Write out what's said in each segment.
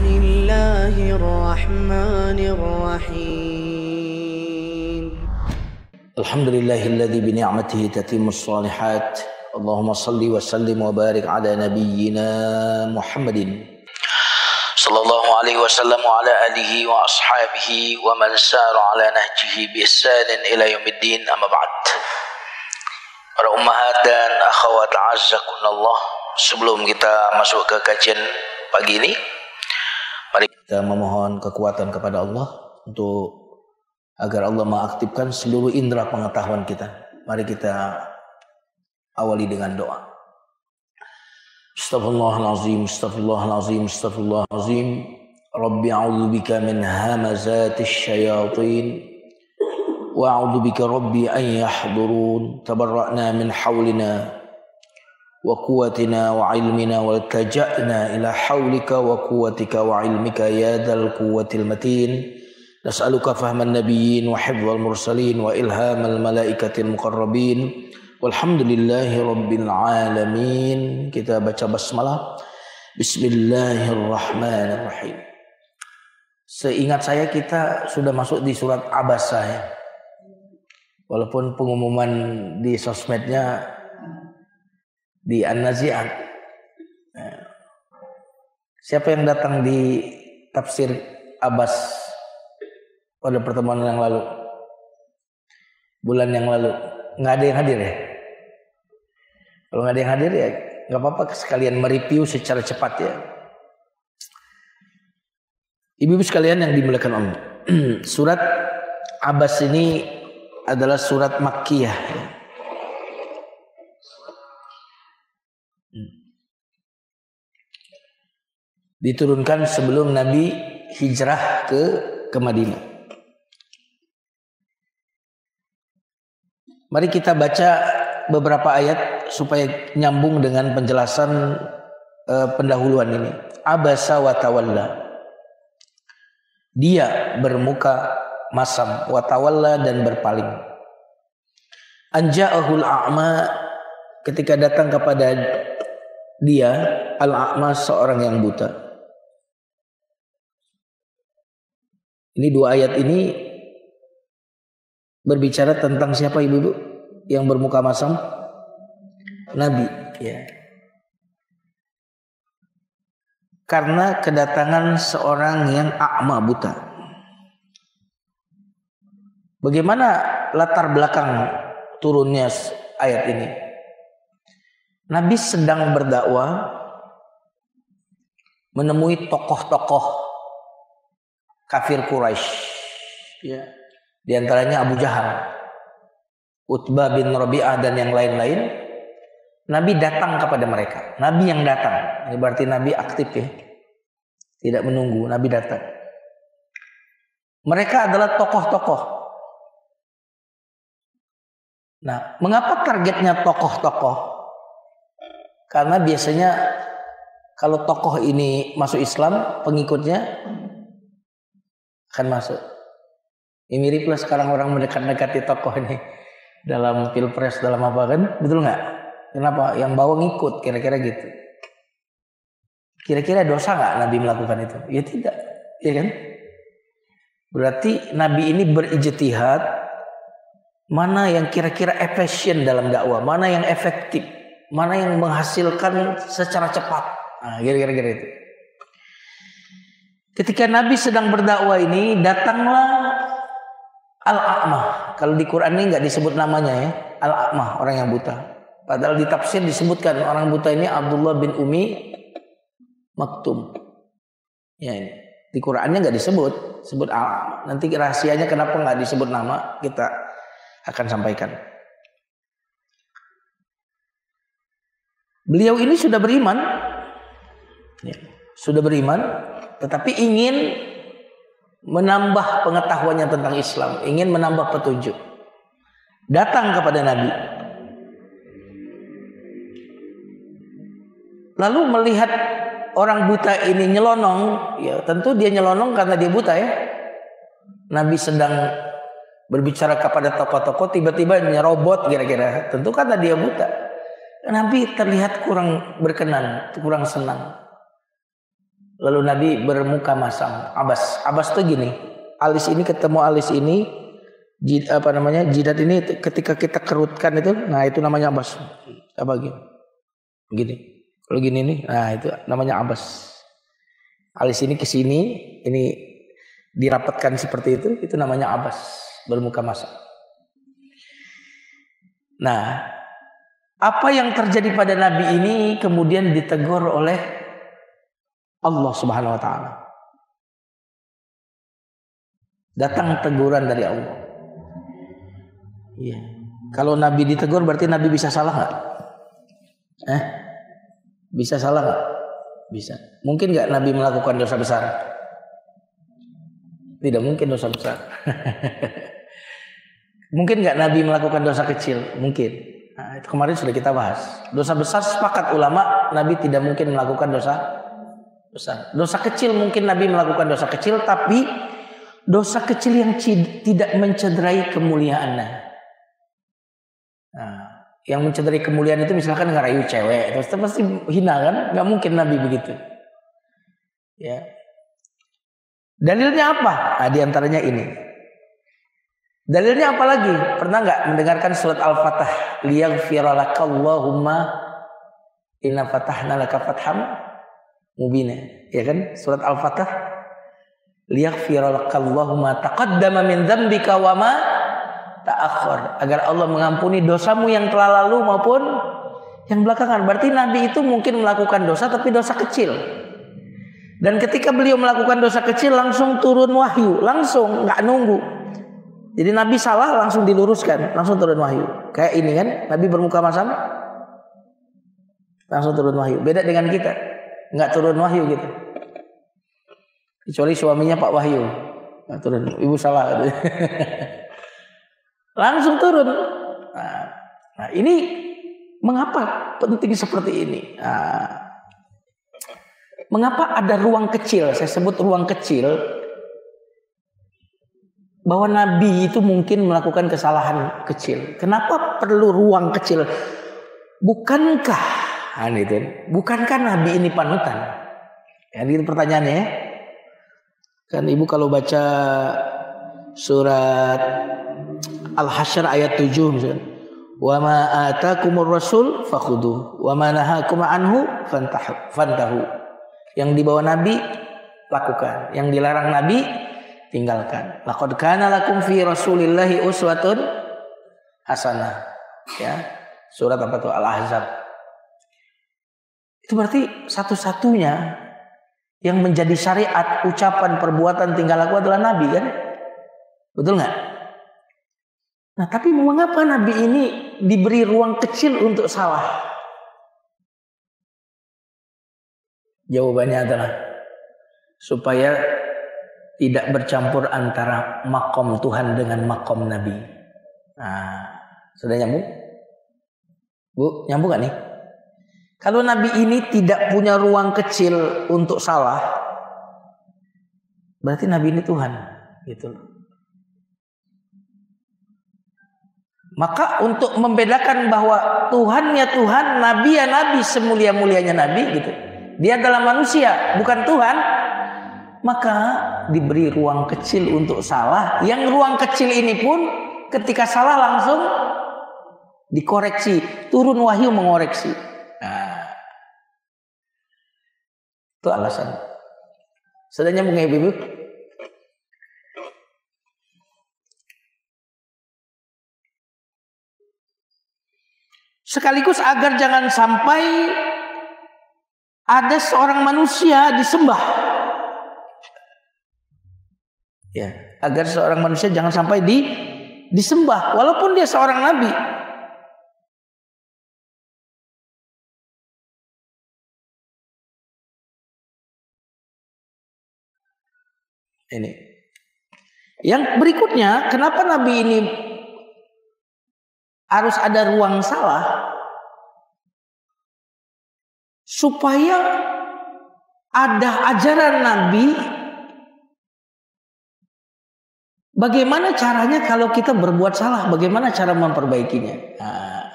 الله الرحمن الرحيم الحمد لله الذي بنعمته تتم الصالحات اللهم صل وسلم وبارك على نبينا محمد صلى الله عليه وسلم وعلى آله وأصحابه ومن سار على نهجه بإحسان إلى يوم الدين أما بعد. Para ummahat dan akhwat azzakunallah, sebelum kita masuk ke kajian pagi ini, mari kita memohon kekuatan kepada Allah untuk agar Allah mengaktifkan seluruh indera pengetahuan kita. Mari kita awali dengan doa. Astaghfirullahalazim, astaghfirullahalazim, astaghfirullahalazim. Rabbi a'udzubika min hamazatis syayatin wa a'udzubika rabbi an yahdurun. Tabarra'na min hawlina wa quwwatina wa ilmina wa taja'na ila hawlika wa quwwatika wa ilmika ya dzal quwwatil matin. Nas'aluka fahman nabiyyin wa hifdzal mursalin wa ilhamal malaikatil muqarrabin. Walhamdulillahi rabbil alamin. Kita baca basmalah. Bismillahirrahmanirrahim. Seingat saya kita sudah masuk di surat Abasa ya. Walaupun pengumuman di sosmednya di An-Nazi'at. Siapa yang datang di tafsir Abbas pada pertemuan yang lalu? Bulan yang lalu. Nggak ada yang hadir ya? Kalau nggak ada yang hadir ya nggak apa-apa, sekalian mereview secara cepat ya. Ibu-ibu sekalian yang dimuliakan Allah, surat Abbas ini adalah surat Makkiyah ya. Diturunkan sebelum Nabi hijrah ke Madinah. Mari kita baca beberapa ayat supaya nyambung dengan penjelasan pendahuluan ini. Abasa wa tawalla. Dia bermuka masam, wa tawalla dan berpaling. Anja'ahul a'ma, ketika datang kepada dia al-a'ma, seorang yang buta. Ini dua ayat ini berbicara tentang siapa ibu-ibu yang bermuka masam? Nabi ya. Karena kedatangan seorang yang a'ma, buta. Bagaimana latar belakang turunnya ayat ini? Nabi sedang berdakwah menemui tokoh-tokoh kafir Quraisy ya. Di antaranya Abu Jahal, Utbah bin Rabi'ah dan yang lain-lain. Nabi datang kepada mereka. Nabi yang datang. Ini berarti Nabi aktif ya. Tidak menunggu, Nabi datang. Mereka adalah tokoh-tokoh. Nah, mengapa targetnya tokoh-tokoh? Karena biasanya kalau tokoh ini masuk Islam, pengikutnya akan masuk. Ini miriplah sekarang orang mendekat-dekati tokoh ini dalam pilpres, dalam apa kan? Betul nggak? Kenapa? Yang bawa ngikut, kira-kira gitu. Kira-kira dosa nggak Nabi melakukan itu? Ya tidak, ya kan? Berarti Nabi ini berijtihad mana yang kira-kira efisien dalam dakwah, mana yang efektif, mana yang menghasilkan secara cepat. Nah, kira-kira itu. Ketika Nabi sedang berdakwah ini, datanglah Al-A'ma. Kalau di Quran ini nggak disebut namanya ya, Al-A'ma, orang yang buta. Padahal di tafsir disebutkan orang buta ini Abdullah bin Umi Maktum. Ya ini di Qurannya nggak disebut, sebut Al-A'ma. Nanti rahasianya kenapa nggak disebut nama kita akan sampaikan. Beliau ini sudah beriman, ya, sudah beriman, tetapi ingin menambah pengetahuannya tentang Islam, ingin menambah petunjuk. Datang kepada Nabi. Lalu melihat orang buta ini nyelonong, ya tentu dia nyelonong karena dia buta ya. Nabi sedang berbicara kepada tokoh-tokoh, tiba-tiba nyerobot kira-kira, tentu karena dia buta. Nabi terlihat kurang berkenan, kurang senang. Lalu Nabi bermuka masam. Abas tuh gini. Alis ini ketemu alis ini, jidat ini ketika kita kerutkan itu, nah itu namanya abas. Apa gini? Gini. Kalau gini nih, nah itu namanya abas. Alis ini ke sini, ini dirapatkan seperti itu namanya abas, bermuka masam. Nah, apa yang terjadi pada Nabi ini kemudian ditegur oleh Allah Subhanahu wa taala. Datang teguran dari Allah. Iya. Kalau Nabi ditegur berarti Nabi bisa salah nggak? Bisa salah nggak? Bisa. Mungkin nggak Nabi melakukan dosa besar? Tidak mungkin dosa besar. Mungkin nggak Nabi melakukan dosa kecil? Mungkin. Nah, itu kemarin sudah kita bahas. Dosa besar sepakat ulama Nabi tidak mungkin melakukan dosa besar. Dosa kecil mungkin Nabi melakukan dosa kecil, tapi dosa kecil yang tidak mencederai kemuliaannya. Nah, yang mencederai kemuliaan itu misalkan ngerayu cewek, terus pasti hina kan? Nggak mungkin Nabi begitu. Ya. Dalilnya apa? Nah, diantaranya ini. Dalilnya apa lagi? Pernah nggak mendengarkan surat Al-Fatah? Liyaghfira lakallahumma inna fatahna laka fatham mubina. Ya kan? Surat Al-Fatah. Liyaghfira lakallahumma taqaddama min dzambika wa ma ta'akhkhar. Agar Allah mengampuni dosamu yang telah lalu maupun yang belakangan. Berarti Nabi itu mungkin melakukan dosa tapi dosa kecil. Dan ketika beliau melakukan dosa kecil langsung turun wahyu, langsung nggak nunggu. Jadi Nabi salah langsung diluruskan, langsung turun wahyu. Kayak ini kan, Nabi bermuka masam, langsung turun wahyu. Beda dengan kita, nggak turun wahyu gitu. Kecuali suaminya Pak Wahyu, nggak turun. Ibu salah. Langsung turun. Nah ini mengapa penting seperti ini? Mengapa ada ruang kecil? Saya sebut ruang kecil. Bahwa Nabi itu mungkin melakukan kesalahan kecil. Kenapa perlu ruang kecil? Bukankah Nabi ini panutan? Ya, itu pertanyaannya ya. Kan ibu kalau baca surat Al-Hasyr ayat 7 misalnya. Wa ma atakumur rasul fakhuduh wa ma nahakum anhu fantahu. Yang dibawa Nabi lakukan, yang dilarang Nabi tinggalkan. Laqad kana lakum fi Rasulillahi uswatun hasanah. Ya. Surat apa tuh? Al-Ahzab. Itu berarti satu-satunya yang menjadi syariat, ucapan, perbuatan, tingkah laku adalah Nabi kan? Betul nggak? Nah, tapi mengapa Nabi ini diberi ruang kecil untuk salah? Jawabannya adalah supaya tidak bercampur antara makom Tuhan dengan makom Nabi. Nah, sudah nyambung? Bu, nyambung gak nih? Kalau Nabi ini tidak punya ruang kecil untuk salah, berarti Nabi ini Tuhan, gitu. Maka untuk membedakan bahwa Tuhannya Tuhan, Nabi ya Nabi, semulia-mulianya Nabi, gitu. Dia adalah manusia, bukan Tuhan. Maka diberi ruang kecil untuk salah. Yang ruang kecil ini pun ketika salah langsung dikoreksi. Turun wahyu mengoreksi. Nah, itu alasan. Sudah nyambung ya Ibu? Sekaligus agar jangan sampai ada seorang manusia disembah. Ya, agar seorang manusia jangan sampai disembah walaupun dia seorang nabi. Ini. Yang berikutnya, kenapa Nabi ini harus ada ruang salah? Supaya ada ajaran Nabi bagaimana caranya kalau kita berbuat salah, bagaimana cara memperbaikinya. Nah,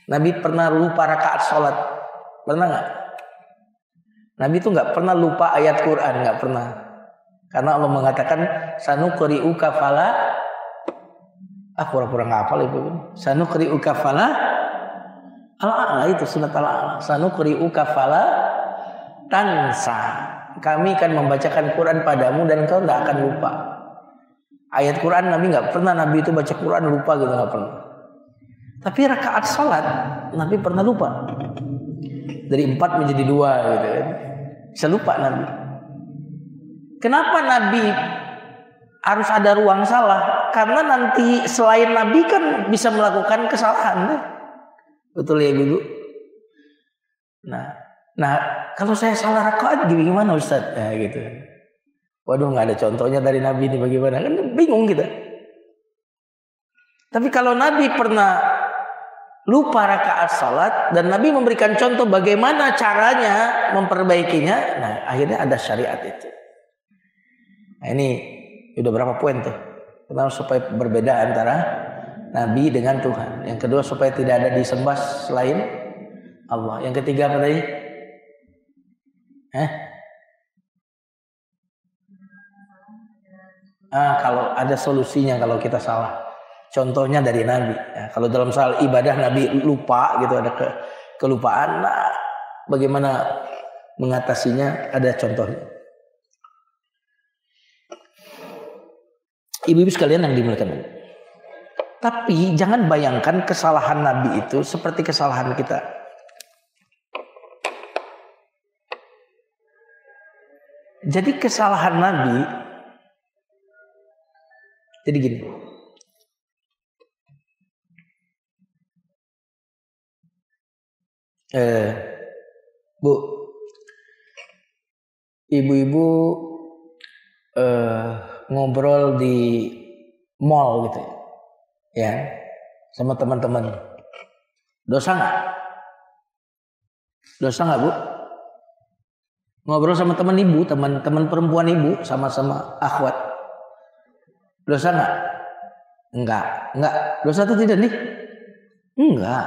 Nabi pernah lupa rakaat sholat, pernah nggak? Nabi itu nggak pernah lupa ayat Quran, nggak pernah. Karena Allah mengatakan sanuqri'uka fala, pura-pura nggak hafal itu. Sanuqri'uka fala, Al-A'la itu surat Al-A'la. Sanuqri'uka fala tansa. Kami akan membacakan Quran padamu dan kau nggak akan lupa. Ayat Quran Nabi nggak pernah, Nabi itu baca Quran lupa gitu, nggak pernah. Tapi rakaat salat Nabi pernah lupa. Dari 4 menjadi 2 gitu kan. Bisa lupa Nabi. Kenapa Nabi harus ada ruang salah? Karena nanti selain Nabi kan bisa melakukan kesalahan. Betul ya Ibu? Nah kalau saya salah rakaat gimana Ustaz? Nah gitu. Waduh, nggak ada contohnya dari Nabi ini, bagaimana? Kan bingung kita. Tapi kalau Nabi pernah lupa rakaat salat dan Nabi memberikan contoh bagaimana caranya memperbaikinya, nah akhirnya ada syariat itu. Nah ini udah berapa poin tuh? Pertama, supaya berbeda antara Nabi dengan Tuhan. Yang kedua, supaya tidak ada disembah selain Allah. Yang ketiga apa tadi? Kalau ada solusinya kalau kita salah. Contohnya dari Nabi. Ya, kalau dalam soal ibadah Nabi lupa gitu, ada kelupaan. Nah, bagaimana mengatasinya? Ada contohnya. Ibu-ibu sekalian yang dimuliakan Allah. Tapi jangan bayangkan kesalahan Nabi itu seperti kesalahan kita. Jadi kesalahan Nabi, jadi gini. Bu, ibu-ibu ngobrol di mall gitu ya, sama teman-teman, dosa nggak? Dosa nggak Bu? Ngobrol sama teman ibu, teman-teman perempuan ibu, sama-sama akhwat, dosa nggak? Enggak. Dosa itu tidak nih? Enggak.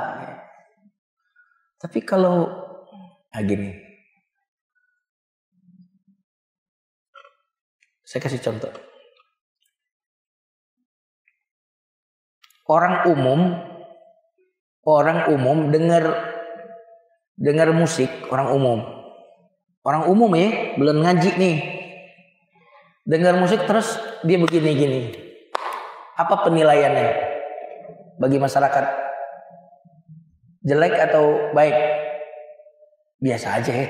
Tapi kalau gini, saya kasih contoh. Orang umum dengar musik, orang umum ya, belum ngaji nih, dengar musik terus dia begini-gini. Apa penilaiannya bagi masyarakat? Jelek atau baik? Biasa aja ya,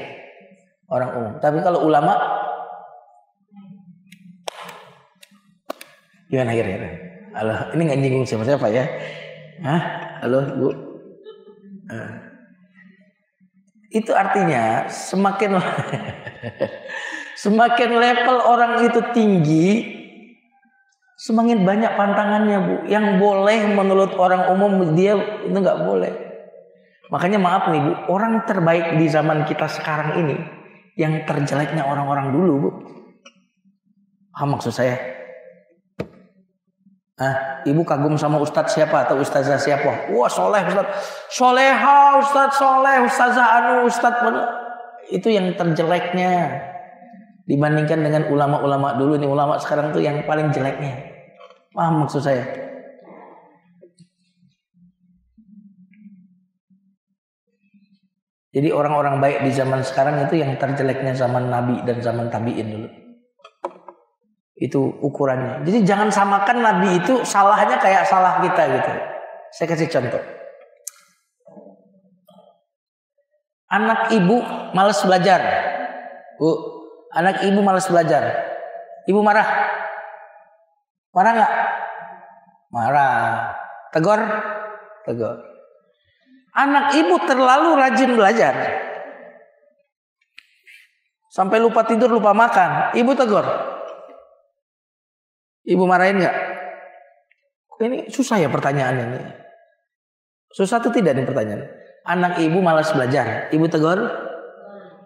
orang umum. Tapi kalau ulama, gimana kira-kira? Halo, ini nggak nyinggung siapa ya? Halo Bu. Itu artinya semakin level orang itu tinggi, semakin banyak pantangannya Bu. Yang boleh menurut orang umum dia itu nggak boleh. Makanya maaf nih Bu, orang terbaik di zaman kita sekarang ini yang terjeleknya orang-orang dulu Bu. Maksud saya? Ibu kagum sama ustadz siapa atau ustazah siapa? Wah soleh ustadz, soleha ustadz soleh, ustazah anu ustadz mana? Itu yang terjeleknya dibandingkan dengan ulama-ulama dulu. Nih ulama sekarang tuh yang paling jeleknya. Paham maksud saya? Jadi orang-orang baik di zaman sekarang itu yang terjeleknya zaman Nabi dan zaman tabi'in dulu. Itu ukurannya. Jadi jangan samakan Nabi itu salahnya kayak salah kita gitu. Saya kasih contoh. Anak ibu malas belajar. Bu, anak ibu malas belajar. Ibu marah? Marah nggak? Marah. Tegur? Tegur. Anak ibu terlalu rajin belajar. Sampai lupa tidur, lupa makan. Ibu tegur. Ibu marahin nggak? Ini susah ya pertanyaannya ini. Susah tuh tidak nih pertanyaan. Anak ibu malas belajar. Ibu tegur.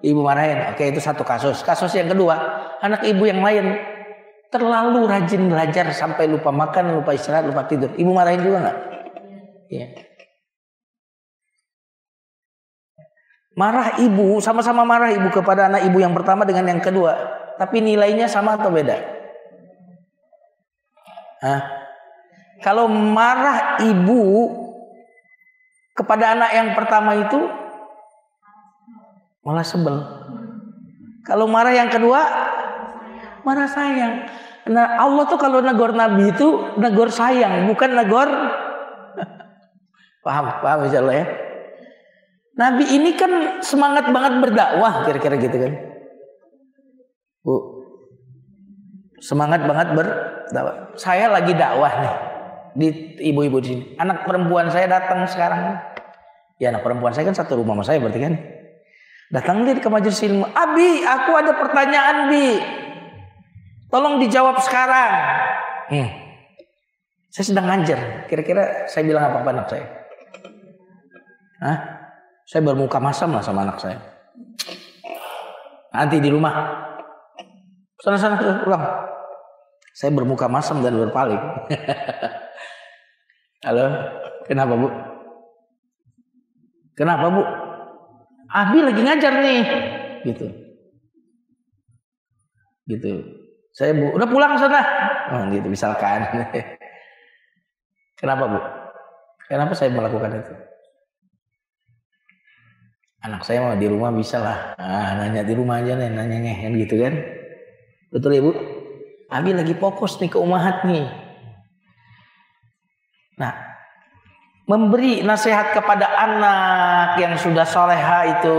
Ibu marahin. Oke, itu satu kasus. Kasus yang kedua, anak ibu yang lain terlalu rajin belajar sampai lupa makan, lupa istirahat, lupa tidur. Ibu marahin juga nggak? Iya. Marah ibu, sama-sama marah ibu kepada anak ibu yang pertama dengan yang kedua, tapi nilainya sama atau beda? Kalau marah ibu kepada anak yang pertama itu malah sebel. Kalau marah yang kedua marah sayang. Nah, Allah tuh kalau negor Nabi itu negor sayang, bukan negor paham insyaallah ya. Nabi ini kan semangat banget berdakwah, kira-kira gitu kan. Bu, semangat banget berdakwah. Saya lagi dakwah nih di ibu-ibu di sini. Anak perempuan saya datang sekarang. Ya, anak perempuan saya kan satu rumah sama saya berarti kan. Datang dia ke majelis ilmu. Abi, aku ada pertanyaan, Bi. Tolong dijawab sekarang. Saya sedang ngajar. Kira-kira saya bilang apa anak saya? Saya bermuka masam lah sama anak saya. Nanti di rumah. Sana pulang. Saya bermuka masam dan berpaling. Halo, kenapa Bu? Kenapa Bu? Abi lagi ngajar nih. Gitu. Saya Bu, udah pulang sana. Gitu misalkan. Kenapa Bu? Kenapa saya melakukan itu? Anak saya mau di rumah bisa lah. Nanya di rumah aja nih, nanya kan gitu kan. Betul ya Bu? Abi lagi fokus nih ke umahat nih. Nah, memberi nasihat kepada anak yang sudah soleha itu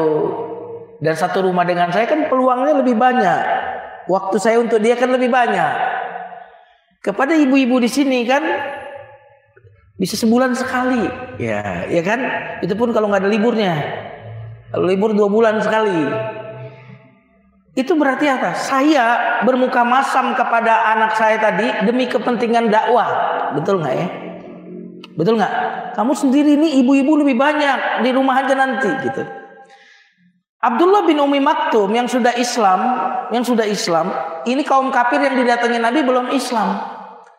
dan satu rumah dengan saya kan peluangnya lebih banyak. Waktu saya untuk dia kan lebih banyak. Kepada ibu-ibu di sini kan bisa sebulan sekali. Ya kan? Itu pun kalau nggak ada liburnya. Kalau libur 2 bulan sekali. Itu berarti apa? Saya bermuka masam kepada anak saya tadi demi kepentingan dakwah. Betul nggak ya? Betul nggak? Kamu sendiri nih ibu-ibu lebih banyak di rumah aja nanti gitu. Abdullah bin Umi Maktum yang sudah Islam, ini kaum kafir yang didatangi Nabi belum Islam.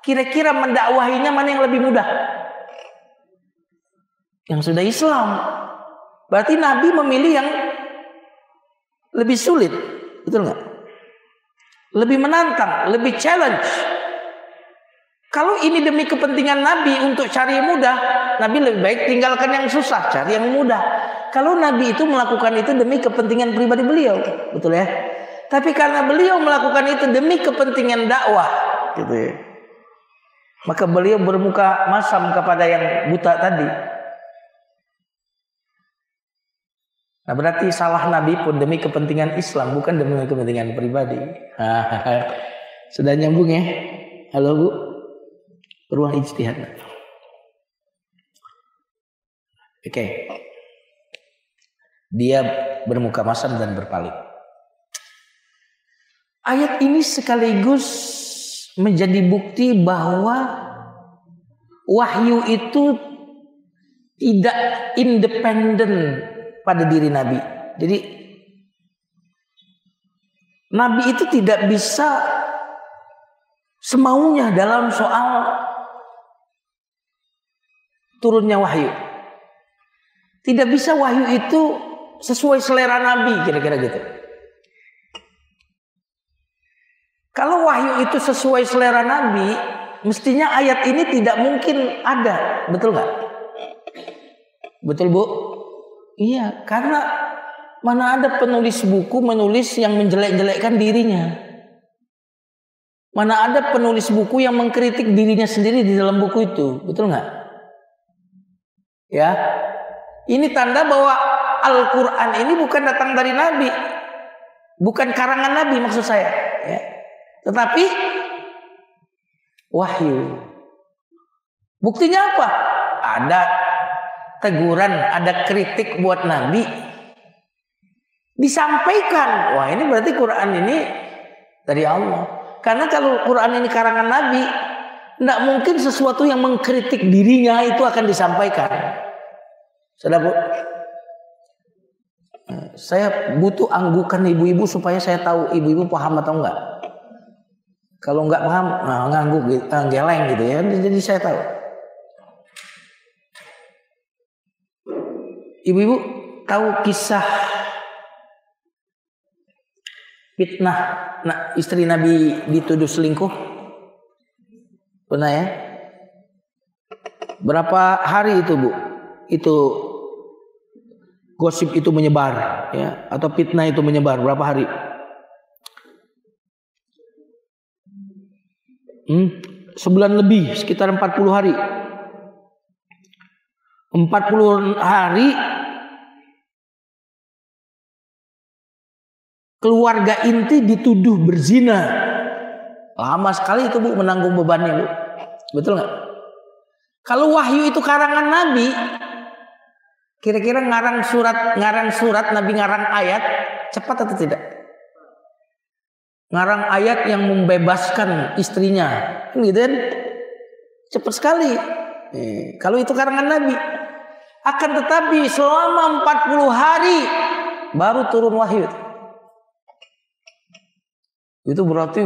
Kira-kira mendakwahinya mana yang lebih mudah? Yang sudah Islam. Berarti Nabi memilih yang lebih sulit, betul nggak? Lebih menantang, lebih challenge. Kalau ini demi kepentingan Nabi untuk cari yang mudah, Nabi lebih baik tinggalkan yang susah, cari yang mudah. Kalau Nabi itu melakukan itu demi kepentingan pribadi beliau, betul ya? Tapi karena beliau melakukan itu demi kepentingan dakwah, gitu ya. Maka beliau bermuka masam kepada yang buta tadi. Nah, berarti salah Nabi pun demi kepentingan Islam, bukan demi kepentingan pribadi. Sudah nyambung ya? Halo Bu? Ruang ijtihad. Oke. Dia bermuka masam dan berpaling. Ayat ini sekaligus menjadi bukti bahwa wahyu itu tidak independen pada diri Nabi. Jadi Nabi itu tidak bisa semaunya dalam soal turunnya wahyu. Tidak bisa wahyu itu sesuai selera Nabi, kira-kira gitu. Kalau wahyu itu sesuai selera Nabi, mestinya ayat ini tidak mungkin ada, betul nggak? Betul Bu? Iya, karena mana ada penulis buku menulis yang menjelek-jelekkan dirinya. Mana ada penulis buku yang mengkritik dirinya sendiri di dalam buku itu, betul nggak? Ya, ini tanda bahwa Al-Quran ini bukan datang dari Nabi, bukan karangan Nabi maksud saya, ya. Tetapi wahyu. Buktinya apa? Ada teguran, ada kritik buat Nabi, disampaikan. Wah, ini berarti Quran ini dari Allah. Karena kalau Quran ini karangan Nabi, tidak mungkin sesuatu yang mengkritik dirinya itu akan disampaikan. Sudah Bu? Saya butuh anggukan ibu-ibu supaya saya tahu ibu-ibu paham atau enggak. Kalau enggak paham, ngangguk, geleng gitu ya. Jadi saya tahu. Ibu-ibu, tahu kisah fitnah istri Nabi dituduh selingkuh? Pernah ya? Berapa hari itu, Bu? Itu gosip itu menyebar, ya, atau fitnah itu menyebar berapa hari? Sebulan lebih, sekitar 40 hari. 40 hari keluarga inti dituduh berzina. Lama sekali itu, Bu, menanggung bebannya, Bu. Betul nggak? Kalau wahyu itu karangan Nabi, kira-kira ngarang surat Nabi ngarang ayat cepat atau tidak? Ngarang ayat yang membebaskan istrinya, gitu kan? Cepat sekali. Kalau itu karangan Nabi. Akan tetapi selama 40 hari baru turun wahyu. Itu berarti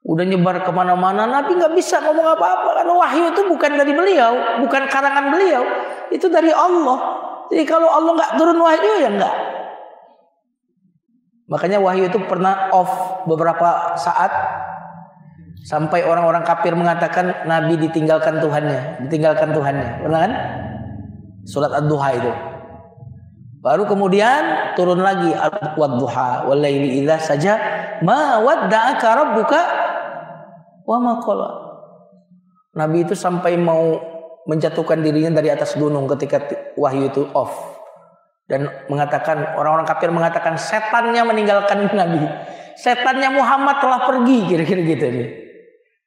udah nyebar kemana-mana. Nabi nggak bisa ngomong apa-apa karena wahyu itu bukan dari beliau, bukan karangan beliau, itu dari Allah. Jadi kalau Allah nggak turun wahyu ya nggak. Makanya wahyu itu pernah off beberapa saat sampai orang-orang kafir mengatakan Nabi ditinggalkan Tuhannya. Pernah kan? Surat Ad-Duha itu. Baru kemudian turun lagi Ad-Duha wal laili idza saja ma wadda'aka rabbuka wa ma qala. Nabi itu sampai mau menjatuhkan dirinya dari atas gunung ketika wahyu itu off. Dan mengatakan, orang-orang kafir mengatakan setannya meninggalkan Nabi. Setannya Muhammad telah pergi, kira-kira gitu nih.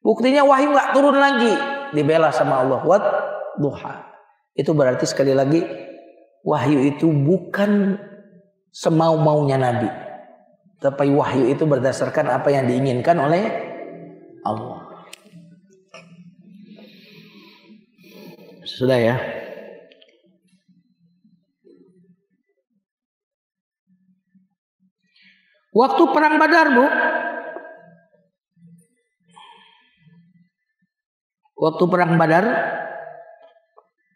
Buktinya wahyu nggak turun lagi, dibela sama Allah. Wadduha. Itu berarti sekali lagi wahyu itu bukan semau-maunya Nabi. Tapi wahyu itu berdasarkan apa yang diinginkan oleh Allah. Sudah ya. Waktu perang Badar, Bu. Waktu perang Badar,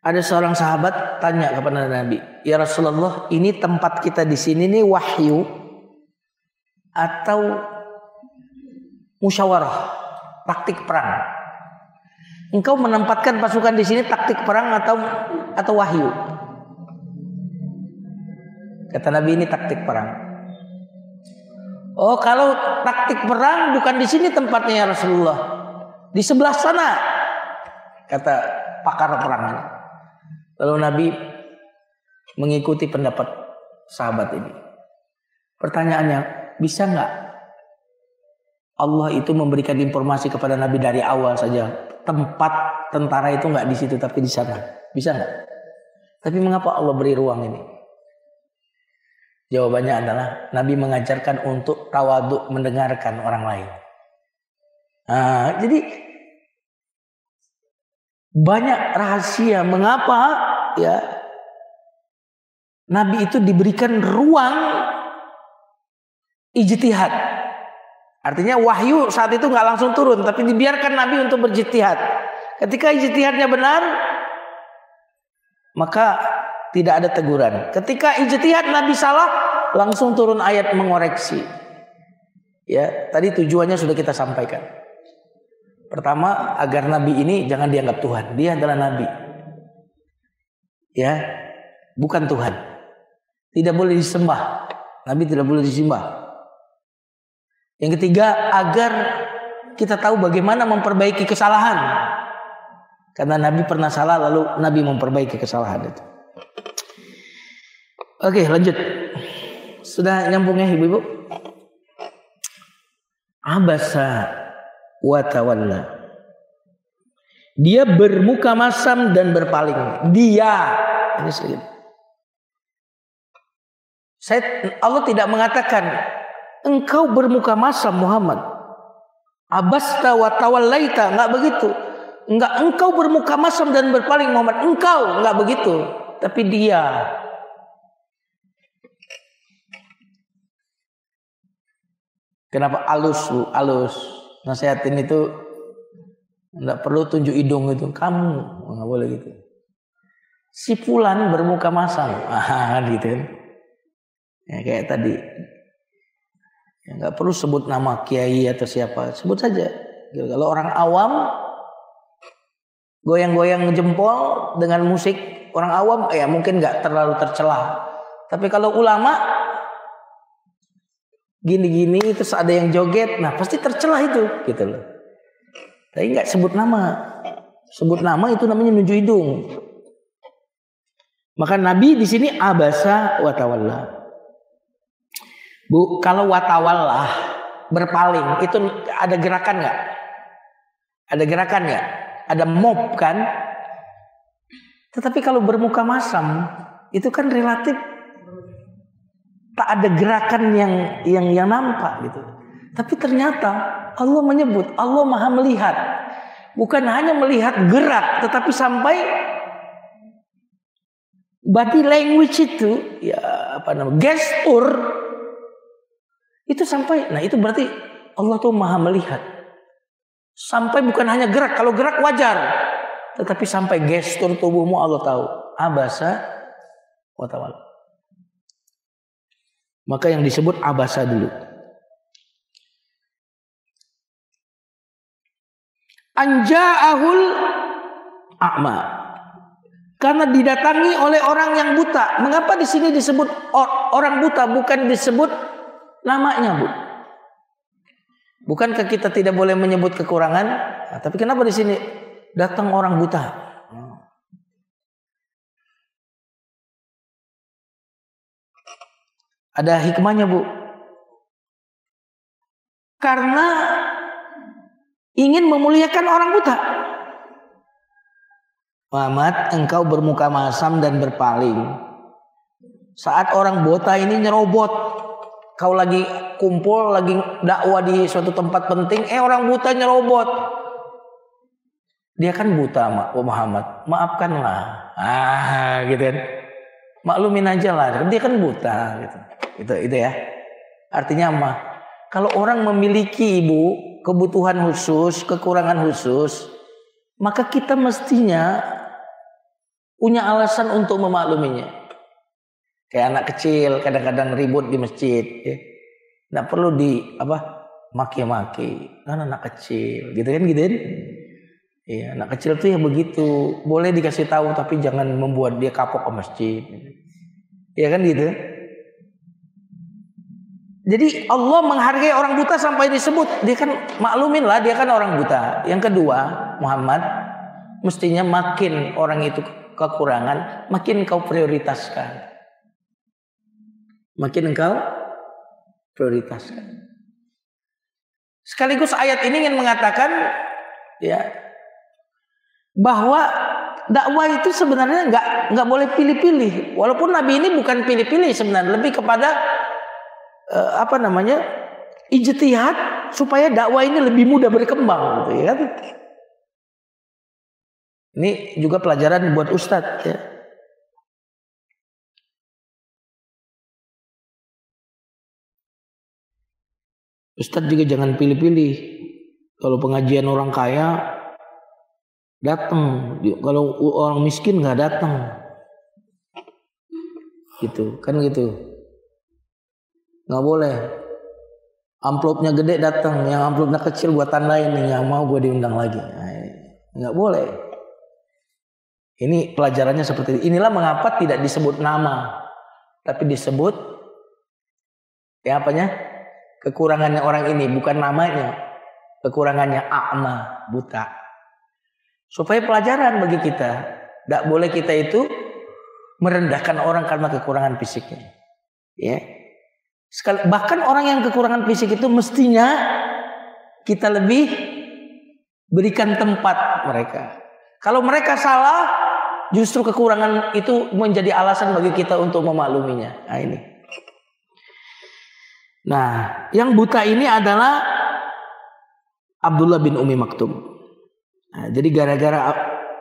ada seorang sahabat tanya kepada Nabi, "Ya Rasulullah, ini tempat kita di sini nih wahyu atau musyawarah, taktik perang? Engkau menempatkan pasukan di sini taktik perang atau wahyu?" Kata Nabi, ini taktik perang. "Oh, kalau taktik perang bukan di sini tempatnya ya Rasulullah, di sebelah sana," kata pakar perang. Lalu Nabi mengikuti pendapat sahabat ini. Pertanyaannya, bisa nggak Allah itu memberikan informasi kepada Nabi dari awal saja, tempat tentara itu nggak di situ tapi di sana? Bisa nggak? Tapi mengapa Allah beri ruang ini? Jawabannya adalah Nabi mengajarkan untuk tawaduk, mendengarkan orang lain. Jadi banyak rahasia mengapa ya Nabi itu diberikan ruang ijtihad. Artinya wahyu saat itu nggak langsung turun, tapi dibiarkan Nabi untuk berijtihad. Ketika ijtihadnya benar, maka tidak ada teguran. Ketika ijtihad Nabi salah, langsung turun ayat mengoreksi. Ya, tadi tujuannya sudah kita sampaikan. Pertama, agar Nabi ini jangan dianggap Tuhan. Dia adalah Nabi. Ya, bukan Tuhan. Tidak boleh disembah. Nabi tidak boleh disembah. Yang ketiga, agar kita tahu bagaimana memperbaiki kesalahan. Karena Nabi pernah salah, lalu Nabi memperbaiki kesalahan itu. Oke, lanjut. Sudah nyambung ya ibu-ibu? Abasa wa tawalla. Dia bermuka masam dan berpaling. Dia. Ini sedikit. Allah tidak mengatakan engkau bermuka masam Muhammad. Abasta wa tawallaita, enggak begitu. Enggak engkau bermuka masam dan berpaling Muhammad. Engkau enggak begitu, tapi dia. Kenapa alus bu? Alus. Nasihatin itu enggak perlu tunjuk hidung itu. Kamu enggak boleh gitu. si fulan bermuka masam. Gitu kan. Ya, kayak tadi. Ya, nggak perlu sebut nama kiai atau siapa, sebut saja. Kalau orang awam goyang-goyang jempol dengan musik, orang awam ya mungkin nggak terlalu tercela. Tapi kalau ulama gini-gini terus ada yang joget, nah pasti tercela itu, gitu loh. Tapi nggak sebut nama. Sebut nama itu namanya nunjuk hidung. Maka Nabi di sini abasa wa tawalla. Bu, kalau watawallah berpaling itu ada gerakan nggak? Ada gerakan nggak? Ada mob kan? Tetapi kalau bermuka masam itu kan relatif tak ada gerakan yang nampak gitu. Tapi ternyata Allah menyebut Allah Maha melihat, bukan hanya melihat gerak, tetapi sampai body language itu, ya apa namanya, gestur. Itu sampai, nah itu berarti Allah tuh Maha melihat. Sampai bukan hanya gerak, kalau gerak wajar, tetapi sampai gestur tubuhmu Allah tahu. Abasa wa tawalla. Maka yang disebut abasa dulu. Anja'ahul a'ma. Karena didatangi oleh orang yang buta. Mengapa di sini disebut orang buta, bukan disebut namanya, Bu? Bukankah kita tidak boleh menyebut kekurangan? Nah, tapi kenapa di sini datang orang buta? Ada hikmahnya, Bu. Karena ingin memuliakan orang buta. Muhammad, engkau bermuka masam dan berpaling. Saat orang buta ini nyerobot, kau lagi kumpul, lagi dakwah di suatu tempat penting, orang buta nyerobot. Dia kan buta, Muhammad. Maafkanlah. Gitu kan. Maklumin aja lah. Dia kan buta gitu. Itu ya. Artinya apa? Kalau orang memiliki, Ibu, kebutuhan khusus, kekurangan khusus, maka kita mestinya punya alasan untuk memakluminya. Kayak anak kecil kadang-kadang ribut di masjid, ya. Nggak perlu maki-maki, kan anak kecil, gitu kan. Iya, anak kecil tuh ya begitu, boleh dikasih tahu tapi jangan membuat dia kapok ke masjid, ya kan gitu. Jadi Allah menghargai orang buta sampai disebut, dia kan maklumin lah, dia kan orang buta. Yang kedua, Muhammad, mestinya makin orang itu kekurangan, makin kau prioritaskan. Makin engkau prioritaskan. Sekaligus ayat ini ingin mengatakan, ya, bahwa dakwah itu sebenarnya nggak boleh pilih-pilih. Walaupun Nabi ini bukan pilih-pilih sebenarnya, lebih kepada ijtihad supaya dakwah ini lebih mudah berkembang, gitu ya kan? Ini juga pelajaran buat ustadz, ya. Ustadz juga jangan pilih-pilih. Kalau pengajian orang kaya datang, kalau orang miskin nggak datang, gitu kan gitu. Nggak boleh. Amplopnya gede datang, yang amplopnya kecil gua tandain nih, yang mau gua diundang lagi. Nah, nggak boleh. Ini pelajarannya seperti ini. Inilah mengapa tidak disebut nama, tapi disebut ya apanya? Kekurangannya orang ini, bukan namanya. Kekurangannya a'ma, buta. Supaya pelajaran bagi kita. Tidak boleh kita itu merendahkan orang karena kekurangan fisiknya. Ya. Bahkan orang yang kekurangan fisik itu mestinya kita lebih berikan tempat mereka. Kalau mereka salah, justru kekurangan itu menjadi alasan bagi kita untuk memakluminya. Nah ini. Nah, yang buta ini adalah Abdullah bin Umi Maktum. Nah, jadi gara-gara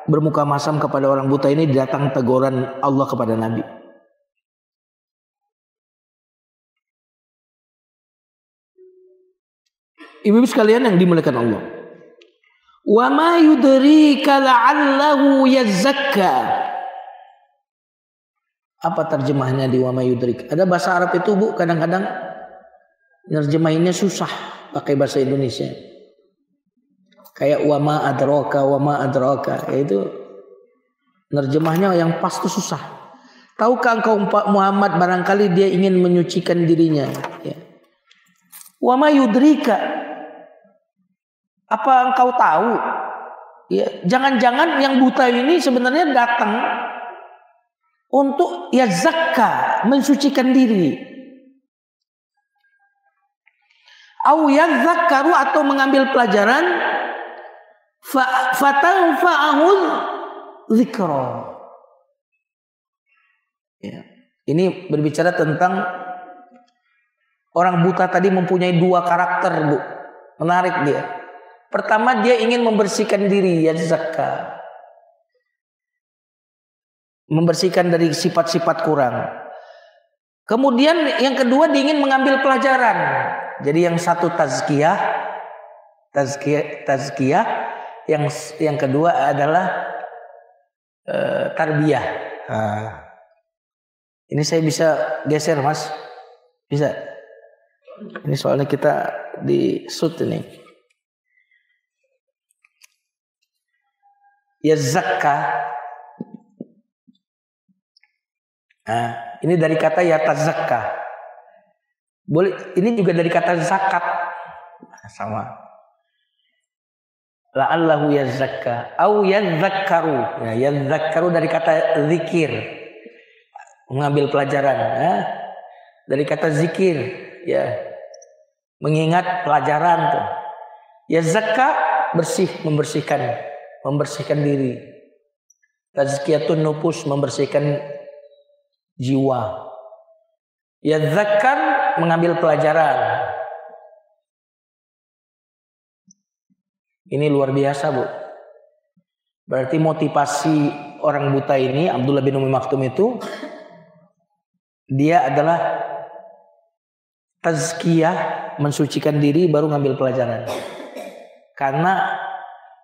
bermuka masam kepada orang buta ini datang teguran Allah kepada Nabi. Ibu-ibu sekalian yang dimuliakan Allah. Wa ma yudrika la'allahu yazakka. Apa terjemahnya di wa ma yudrik? Ada bahasa Arab itu Bu, kadang-kadang nerjemahinnya susah pakai bahasa Indonesia. Kayak wa ma adraka, yaitu nerjemahnya yang pas itu susah. Tahukah engkau Muhammad, barangkali dia ingin menyucikan dirinya, ya. Wa ma yudrika, apa engkau tahu? Ya, jangan-jangan yang buta ini sebenarnya datang untuk yazakka, mensucikan diri. Au yadzakkaru, atau mengambil pelajaran, fatanfa'ahul dzikra. Ya. Ini berbicara tentang orang buta tadi mempunyai dua karakter, Bu. Menarik dia. Pertama, dia ingin membersihkan diri, yazakka. Membersihkan dari sifat-sifat kurang. Kemudian yang kedua, dia ingin mengambil pelajaran. Jadi yang satu tazkiyah, yang kedua adalah tarbiyah. Ini saya bisa geser, Mas? Bisa? Ini soalnya kita di shoot ini. Yazakka. Ini dari kata yatazakka. Boleh, ini juga dari kata zakat. Sama. La'allahu yazakka au yadzakkaru. Ya, yadzakkaru dari kata zikir. Mengambil pelajaran, ya. Dari kata zikir, ya. Mengingat pelajaran tuh. Yazakka, bersih, membersihkan diri. Tazkiyatun nufus, membersihkan jiwa. Yadzakkar, mengambil pelajaran. Ini luar biasa, Bu. Berarti motivasi orang buta ini, Abdullah bin Umi Maktum itu, dia adalah tazkiyah, mensucikan diri baru ngambil pelajaran. Karena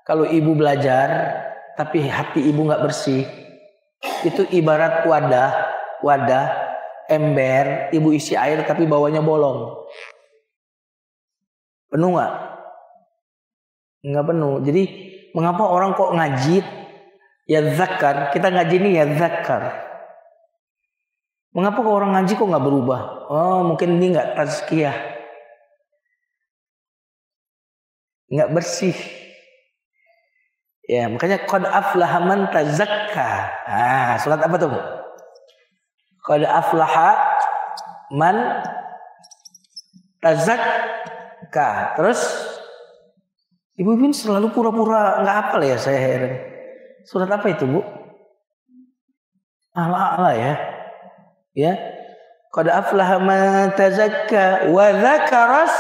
kalau ibu belajar tapi hati ibu nggak bersih, itu ibarat wadah ember, ibu isi air tapi bawahnya bolong. Penuh nggak? Nggak penuh. Jadi mengapa orang kok ngaji ya zakar? Kita ngaji ini ya zakar. Mengapa kok orang ngaji kok nggak berubah? Oh, mungkin ini nggak tazkiyah, nggak bersih. Ya, makanya qad aflaha man tazakka. Surat apa tuh? Qad aflaha man tazakka. Terus Ibu Bin selalu pura-pura nggak hafal ya, saya heran. Surat apa itu, Bu? Ala ya. Ya. Qad aflaha man tazakka wa dzakaras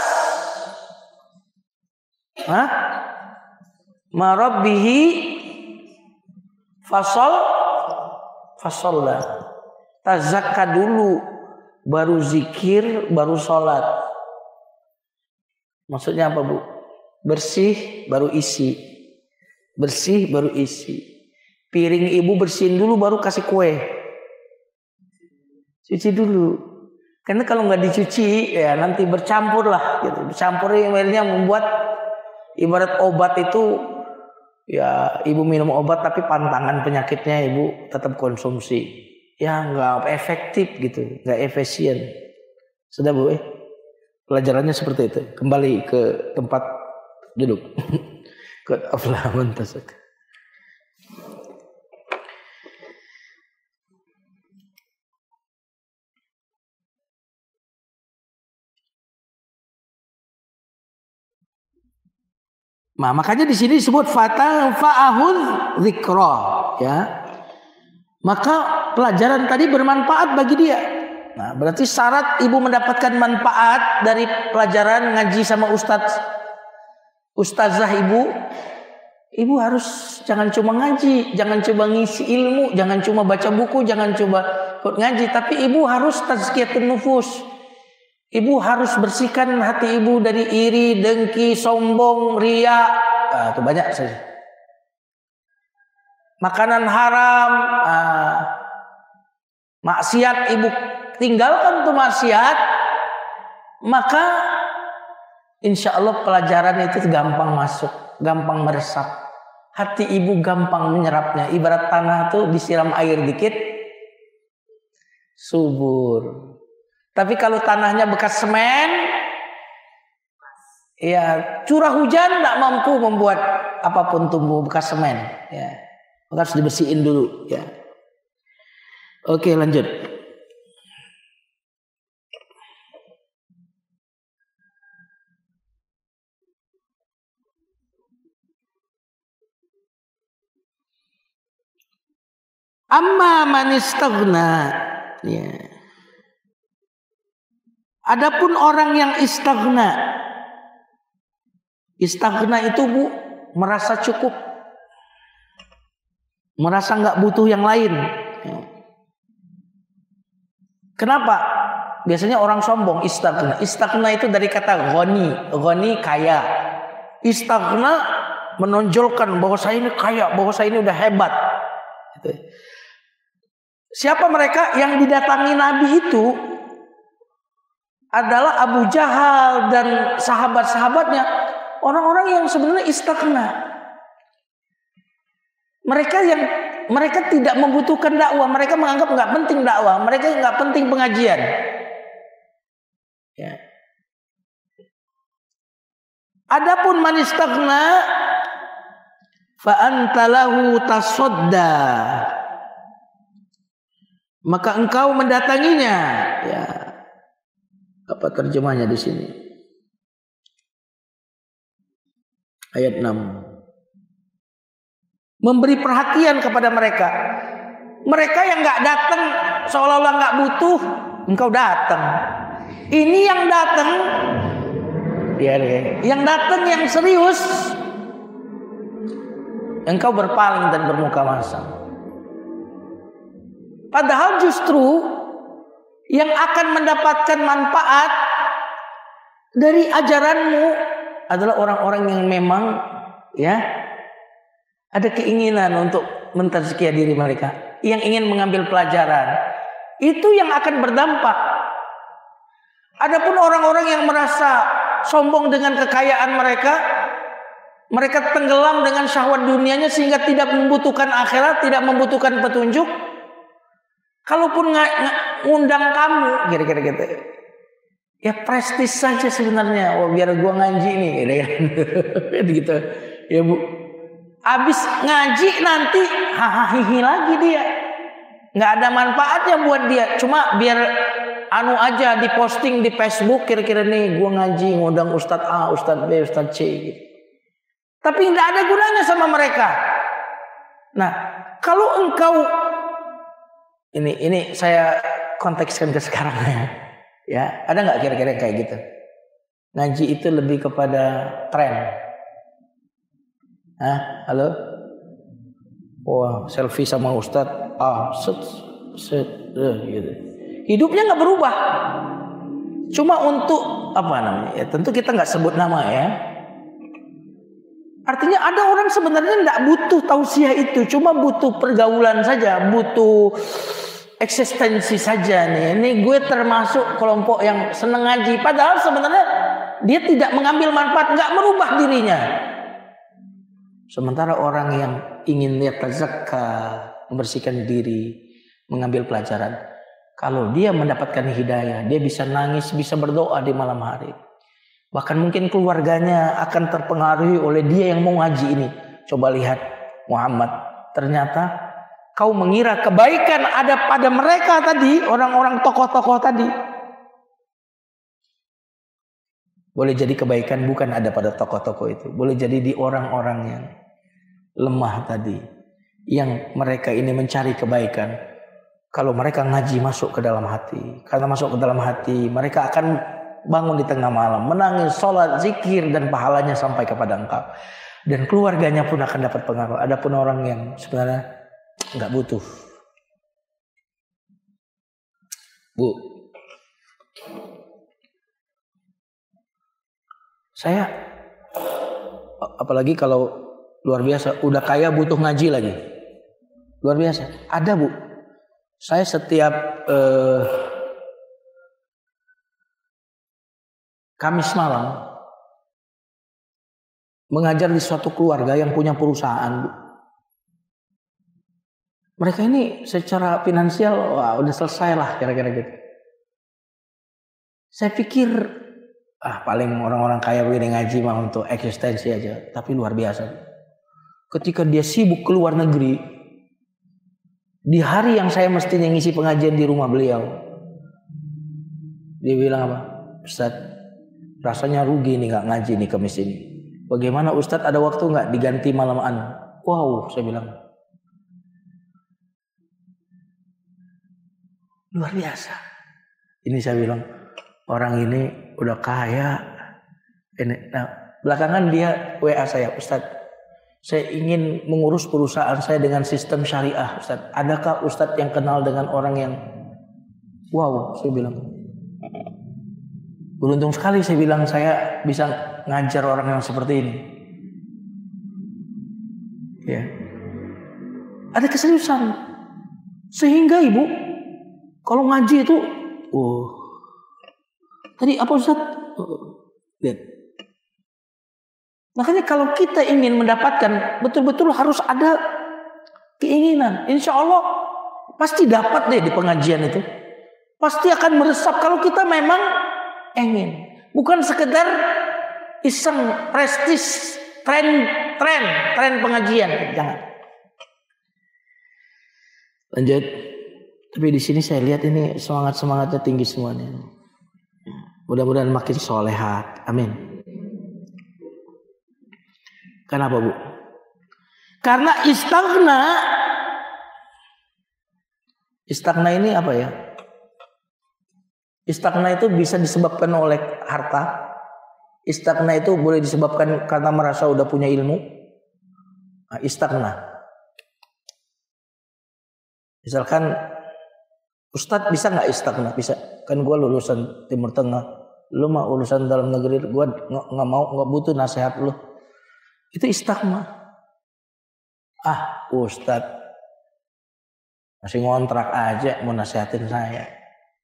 ma rabbihi fasalla. Tazakka dulu, baru zikir, baru sholat. Maksudnya apa, Bu? Bersih baru isi. Bersih baru isi. Piring ibu bersihin dulu baru kasih kue. Cuci dulu. Karena kalau nggak dicuci ya nanti bercampur lah gitu. Bercampur akhirnya membuat ibarat obat itu, ya ibu minum obat tapi pantangan penyakitnya ibu tetap konsumsi. Ya nggak efektif gitu, nggak efisien. Sudah, Bu, pelajarannya seperti itu. Kembali ke tempat duduk. Qad aflaha man tazakka. Nah, makanya di sini disebut fata'ahul dzikra, ya. Maka pelajaran tadi bermanfaat bagi dia. Nah, berarti syarat ibu mendapatkan manfaat dari pelajaran ngaji sama ustazah ibu harus jangan cuma ngaji, jangan coba ngisi ilmu, jangan cuma baca buku, jangan coba ngaji, tapi ibu harus tazkiyatun nufus. Ibu harus bersihkan hati ibu dari iri, dengki, sombong, riya. Itu banyak saja. Makanan haram, maksiat ibu tinggalkan tuh maksiat, maka insya Allah pelajaran itu gampang masuk, gampang meresap. Hati ibu gampang menyerapnya. Ibarat tanah tuh disiram air dikit, subur. Tapi kalau tanahnya bekas semen, ya curah hujan tidak mampu membuat apapun tumbuh bekas semen. Ya, harus dibersihin dulu. Ya. Oke, lanjut. Amma man istaghna. Ya. Adapun orang yang istaghna. Istaghna itu Bu, merasa cukup. Merasa enggak butuh yang lain. Ya. Kenapa? Biasanya orang sombong istaghna. Istaghna itu dari kata ghani. Ghani kaya. Istaghna menonjolkan bahwa saya ini kaya, bahwa saya ini udah hebat. Gitu. Siapa mereka yang didatangi Nabi itu? Adalah Abu Jahal dan sahabat-sahabatnya, orang-orang yang sebenarnya istaghna. Mereka tidak membutuhkan dakwah, mereka menganggap nggak penting dakwah, mereka nggak penting pengajian. Ya. Adapun man istaghna fa anta lahu tasadda, maka engkau mendatanginya. Ya. Apa terjemahnya di sini? Ayat 6. Memberi perhatian kepada mereka. Mereka yang nggak datang seolah-olah nggak butuh, engkau datang. Ini yang datang, ya, yang datang yang serius, engkau berpaling dan bermuka masam. Padahal justru yang akan mendapatkan manfaat dari ajaranmu adalah orang-orang yang memang ya ada keinginan untuk mentazkiyah diri mereka, yang ingin mengambil pelajaran. Itu yang akan berdampak. Adapun orang-orang yang merasa sombong dengan kekayaan mereka, mereka tenggelam dengan syahwat dunianya sehingga tidak membutuhkan akhirat, tidak membutuhkan petunjuk. Kalaupun ngundang kamu, kira-kira gitu, ya prestis saja sebenarnya. Oh, biar gua ngaji nih, gitu, ya Bu. Abis ngaji nanti hahaha lagi dia, nggak ada manfaatnya buat dia. Cuma biar anu aja diposting di Facebook, kira-kira nih gua ngaji ngundang Ustadz A, Ustadz B, Ustadz C, gitu. Tapi nggak ada gunanya sama mereka. Nah, kalau engkau ini saya kontekskan ke sekarang ya, ada nggak kira-kira kayak gitu? Ngaji itu lebih kepada tren. Hah? Halo? Wah, selfie sama Ustadz, gitu. Hidupnya nggak berubah. Cuma untuk apa namanya? Ya, tentu kita nggak sebut nama ya. Artinya ada orang sebenarnya nggak butuh tausiah itu, cuma butuh pergaulan saja, butuh eksistensi saja nih. Ini gue termasuk kelompok yang seneng ngaji, padahal sebenarnya dia tidak mengambil manfaat, nggak merubah dirinya. Sementara orang yang ingin lihat tazakka, membersihkan diri, mengambil pelajaran, kalau dia mendapatkan hidayah, dia bisa nangis, bisa berdoa di malam hari. Bahkan mungkin keluarganya akan terpengaruhi oleh dia yang mau ngaji ini. Coba lihat Muhammad, ternyata kau mengira kebaikan ada pada mereka tadi, orang-orang tokoh-tokoh tadi. Boleh jadi kebaikan bukan ada pada tokoh-tokoh itu. Boleh jadi di orang-orang yang lemah tadi, yang mereka ini mencari kebaikan. Kalau mereka ngaji masuk ke dalam hati, karena masuk ke dalam hati, mereka akan bangun di tengah malam, menangis, sholat, zikir, dan pahalanya sampai kepada engkau. Dan keluarganya pun akan dapat pengaruh. Adapun orang yang sebenarnya nggak butuh. Bu, saya apalagi kalau luar biasa, udah kaya butuh ngaji lagi. Luar biasa. Ada Bu, Saya setiap Kamis malam mengajar di suatu keluarga yang punya perusahaan. Mereka ini secara finansial udah selesai lah kira-kira gitu. Saya pikir paling orang-orang kaya begini ngaji mah untuk eksistensi aja. Tapi luar biasa. Ketika dia sibuk ke luar negeri, di hari yang saya mestinya ngisi pengajian di rumah beliau, dia bilang apa? Ustaz, rasanya rugi nih gak ngaji nih Kamis ini. Bagaimana Ustaz, ada waktu gak diganti malaman? Wow, saya bilang. Luar biasa. Ini saya bilang, orang ini udah kaya. Nah, belakangan dia WA saya, Ustaz, saya ingin mengurus perusahaan saya dengan sistem syariah, Ustaz. Adakah Ustaz yang kenal dengan orang yang wow, saya bilang. Beruntung sekali saya bilang saya bisa ngajar orang yang seperti ini. Ya. Ada keseriusan. Sehingga Ibu, kalau ngaji itu, tadi apa Ustaz? Lihat. Makanya kalau kita ingin mendapatkan, betul-betul harus ada keinginan. Insya Allah pasti dapat deh di pengajian itu. Pasti akan meresap kalau kita memang ingin. Bukan sekedar iseng, prestis, tren pengajian. Jangan. Lanjut. Tapi di sini saya lihat ini semangatnya tinggi semuanya. Mudah-mudahan makin solehat. Amin. Kenapa Bu? Karena istaghna ini apa ya? Istaghna itu bisa disebabkan oleh harta. Istaghna itu boleh disebabkan karena merasa udah punya ilmu. Nah, istaghna. Misalkan Ustadz bisa nggak istaghna? Bisa. Kan gue lulusan Timur Tengah. Lu mah lulusan dalam negeri. Gue nggak butuh nasihat lu. Itu istaghna. Ustadz masih ngontrak aja mau nasihatin saya.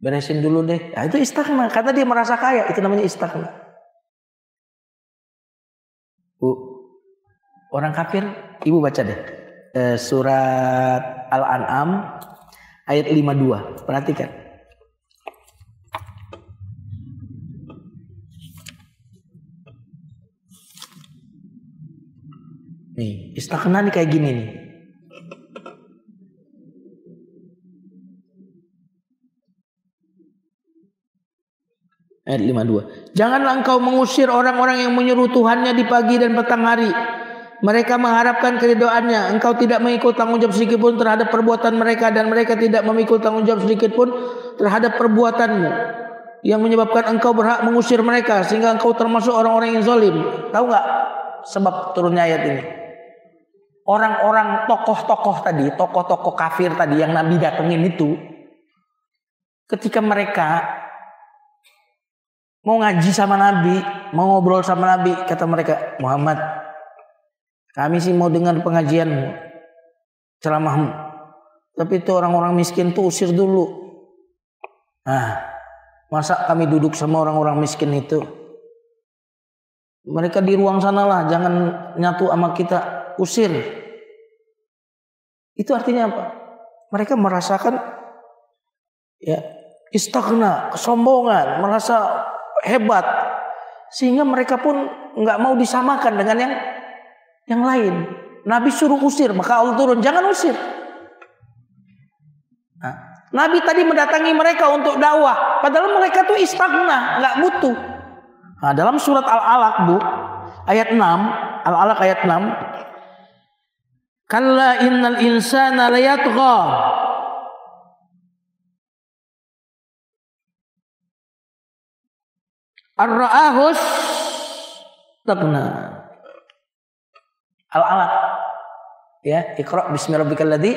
Beresin dulu deh. Nah, itu istaghna. Karena dia merasa kaya. Itu namanya istaghna. Bu, orang kafir, Ibu baca deh. Surat Al-An'am ayat 52. Perhatikan. Nih, istaghna nih kayak gini nih. Ayat 52. Janganlah engkau mengusir orang-orang yang menyuruh Tuhannya di pagi dan petang hari. Mereka mengharapkan keridhaannya. Engkau tidak mengikut tanggung jawab sedikit pun terhadap perbuatan mereka, dan mereka tidak memikul tanggung jawab sedikit pun terhadap perbuatanmu, yang menyebabkan engkau berhak mengusir mereka sehingga engkau termasuk orang-orang yang zalim. Tahu nggak sebab turunnya ayat ini? Orang-orang tokoh-tokoh kafir tadi yang Nabi datengin itu, ketika mereka mau ngaji sama Nabi, mau ngobrol sama Nabi, kata mereka, Muhammad, kami sih mau dengar pengajianmu, ceramahmu, tapi itu orang-orang miskin tuh usir dulu. Nah, masa kami duduk sama orang-orang miskin itu? Mereka di ruang sanalah, jangan nyatu sama kita, usir. Itu artinya apa? Mereka merasakan ya istaghna, kesombongan, merasa hebat, sehingga mereka pun nggak mau disamakan dengan yang lain. Nabi suruh usir, maka Allah turun, jangan usir. Nah, Nabi tadi mendatangi mereka untuk dakwah, padahal mereka tuh istaghna, nggak butuh. Nah, dalam surat Al-Alaq Bu, ayat 6, Al-Alaq ayat 6, kalla innal insana layatgha ar-ra'ahus tagna. Al-Alaq. Ya, Iqra bismi rabbikal ladzi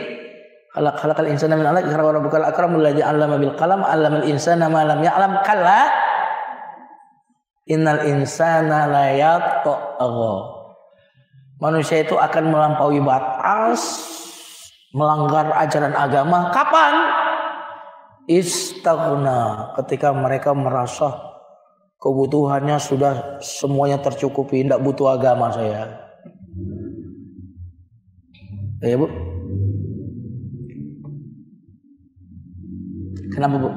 khalaqal insana min 'alaq, iqra wa rabbukal akramul ladzi 'allama bil qalam 'allamal insana ma lam ya'lam. Kalla innal insana layatgha. Manusia itu akan melampaui batas, melanggar ajaran agama. Kapan? istaghna, ketika mereka merasa kebutuhannya sudah semuanya tercukupi, tidak butuh agama saya. Ya Bu? Kenapa Bu?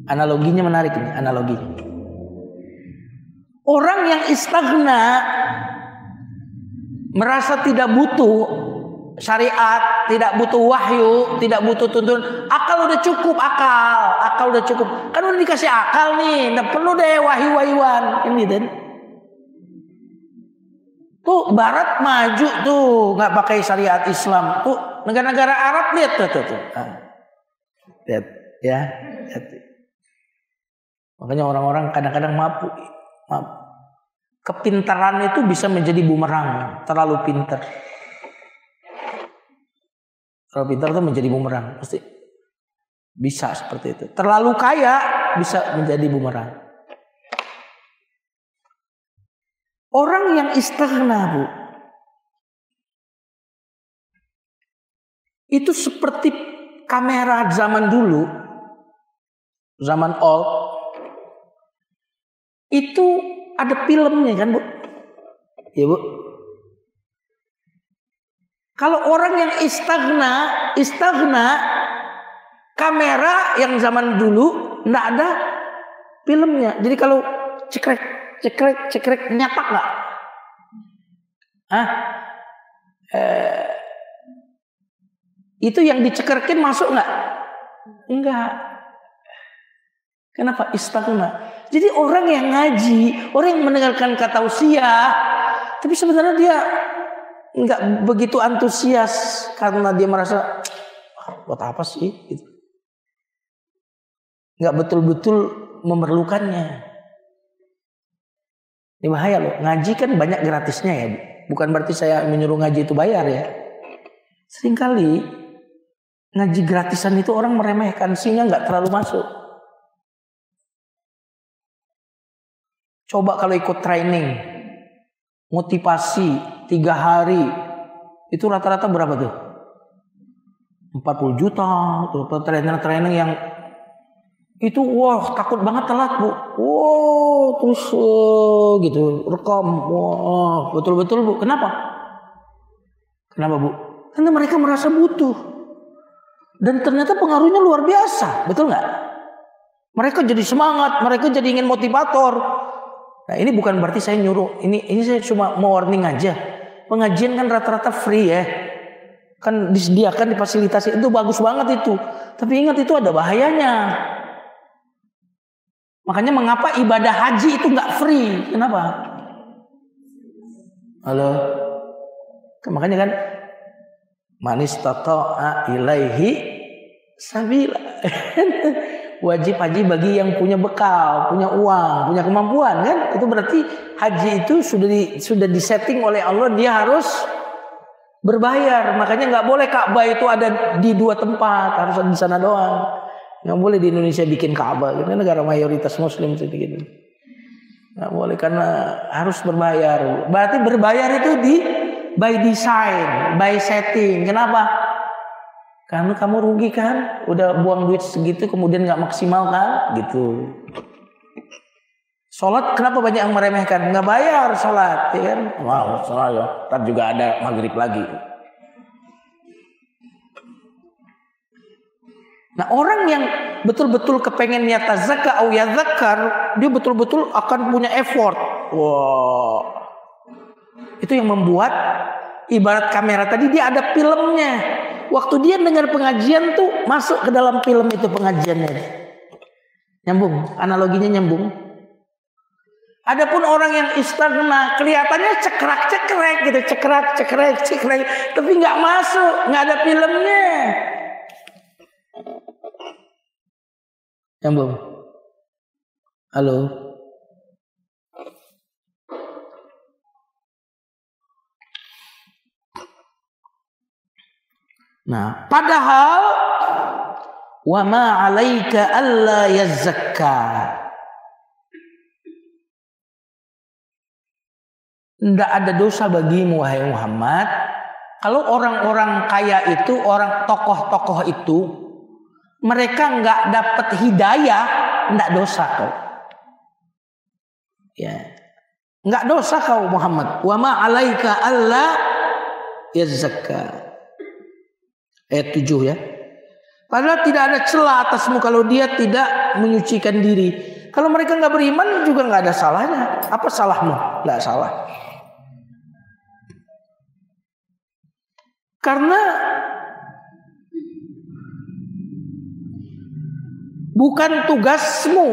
Analoginya menarik ini, analoginya. Orang yang istaghna, merasa tidak butuh syariat, tidak butuh wahyu, tidak butuh tuntun, akal udah cukup, akal udah cukup. Kan udah dikasih akal nih, nggak perlu deh wahyu-wahyuan, ini dan. Tuh Barat maju tuh, nggak pakai syariat Islam. Tuh negara-negara Arab lihat tuh. Lihat ya. Lihat. Makanya orang-orang kadang-kadang maaf. Kepintaran itu bisa menjadi bumerang, terlalu pintar. Terlalu pintar itu menjadi bumerang, pasti bisa seperti itu. Terlalu kaya bisa menjadi bumerang. Orang yang istighna, Bu, itu seperti kamera zaman dulu, zaman old, itu ada filmnya kan Bu? Ya Bu. Kalau orang yang istighna, kamera yang zaman dulu nggak ada filmnya. Jadi kalau cekrek nyatak nggak? Itu yang dicekerkin masuk nggak? Enggak. Kenapa istighna? Jadi orang yang ngaji, orang yang mendengarkan kata tausiah, tapi sebenarnya dia nggak begitu antusias karena dia merasa buat apa sih? Gitu. Nggak betul-betul memerlukannya. Ini bahaya loh. Ngaji kan banyak gratisnya ya. Bukan berarti saya menyuruh ngaji itu bayar ya. Seringkali ngaji gratisan itu orang meremehkan, sehingga nggak terlalu masuk. Coba kalau ikut training, motivasi 3 hari, itu rata-rata berapa tuh? 40 juta tuh trainer yang itu wah takut banget telat Bu. Wow, terus gitu rekam. Wah, betul-betul Bu. Kenapa Bu? Karena mereka merasa butuh. Dan ternyata pengaruhnya luar biasa, betul nggak? Mereka jadi semangat, mereka jadi ingin motivator. Nah ini bukan berarti saya nyuruh, ini saya cuma mau warning aja. Pengajian kan rata-rata free ya, kan disediakan, difasilitasi, itu bagus banget itu. Tapi ingat itu ada bahayanya. Makanya mengapa ibadah haji itu nggak free? Kenapa? Halo, makanya kan manis tata'a ilaihi sabila. Wajib haji bagi yang punya bekal, punya uang, punya kemampuan kan? Itu berarti haji itu sudah disetting oleh Allah, dia harus berbayar. Makanya nggak boleh Ka'bah itu ada di 2 tempat, harus di sana doang. Nggak boleh di Indonesia bikin Ka'bah, karena negara mayoritas Muslim seperti gitu. Nggak boleh karena harus berbayar. Berarti berbayar itu by design, by setting. Kenapa? Karena kamu rugi kan, udah buang duit segitu kemudian nggak maksimal kan, gitu. Sholat kenapa banyak yang meremehkan? Nggak bayar sholat, ya kan? Wow, sholat ya. Ntar juga ada maghrib lagi. Nah orang yang betul-betul kepengen yatazakka au yadzakkar, dia betul-betul akan punya effort. Wow. Itu yang membuat ibarat kamera tadi dia ada filmnya. Waktu dia dengar pengajian tuh masuk ke dalam film itu pengajiannya. Nyambung, analoginya nyambung. Adapun orang yang istighna kelihatannya cekrek gitu, cekrek, tapi nggak masuk, nggak ada filmnya. Nyambung. Halo. Nah, padahal wa ma 'alaika alla yazakka. Tidak ada dosa bagimu wahai Muhammad kalau orang-orang kaya itu, orang tokoh-tokoh itu mereka nggak dapat hidayah, nggak dosa kau. Ya, nggak dosa kau Muhammad. Wa ma 'alaika alla yazakka. Ayat 7 ya. Padahal tidak ada celah atasmu kalau dia tidak menyucikan diri. Kalau mereka nggak beriman juga nggak ada salahnya. Apa salahmu? Nggak salah. Karena bukan tugasmu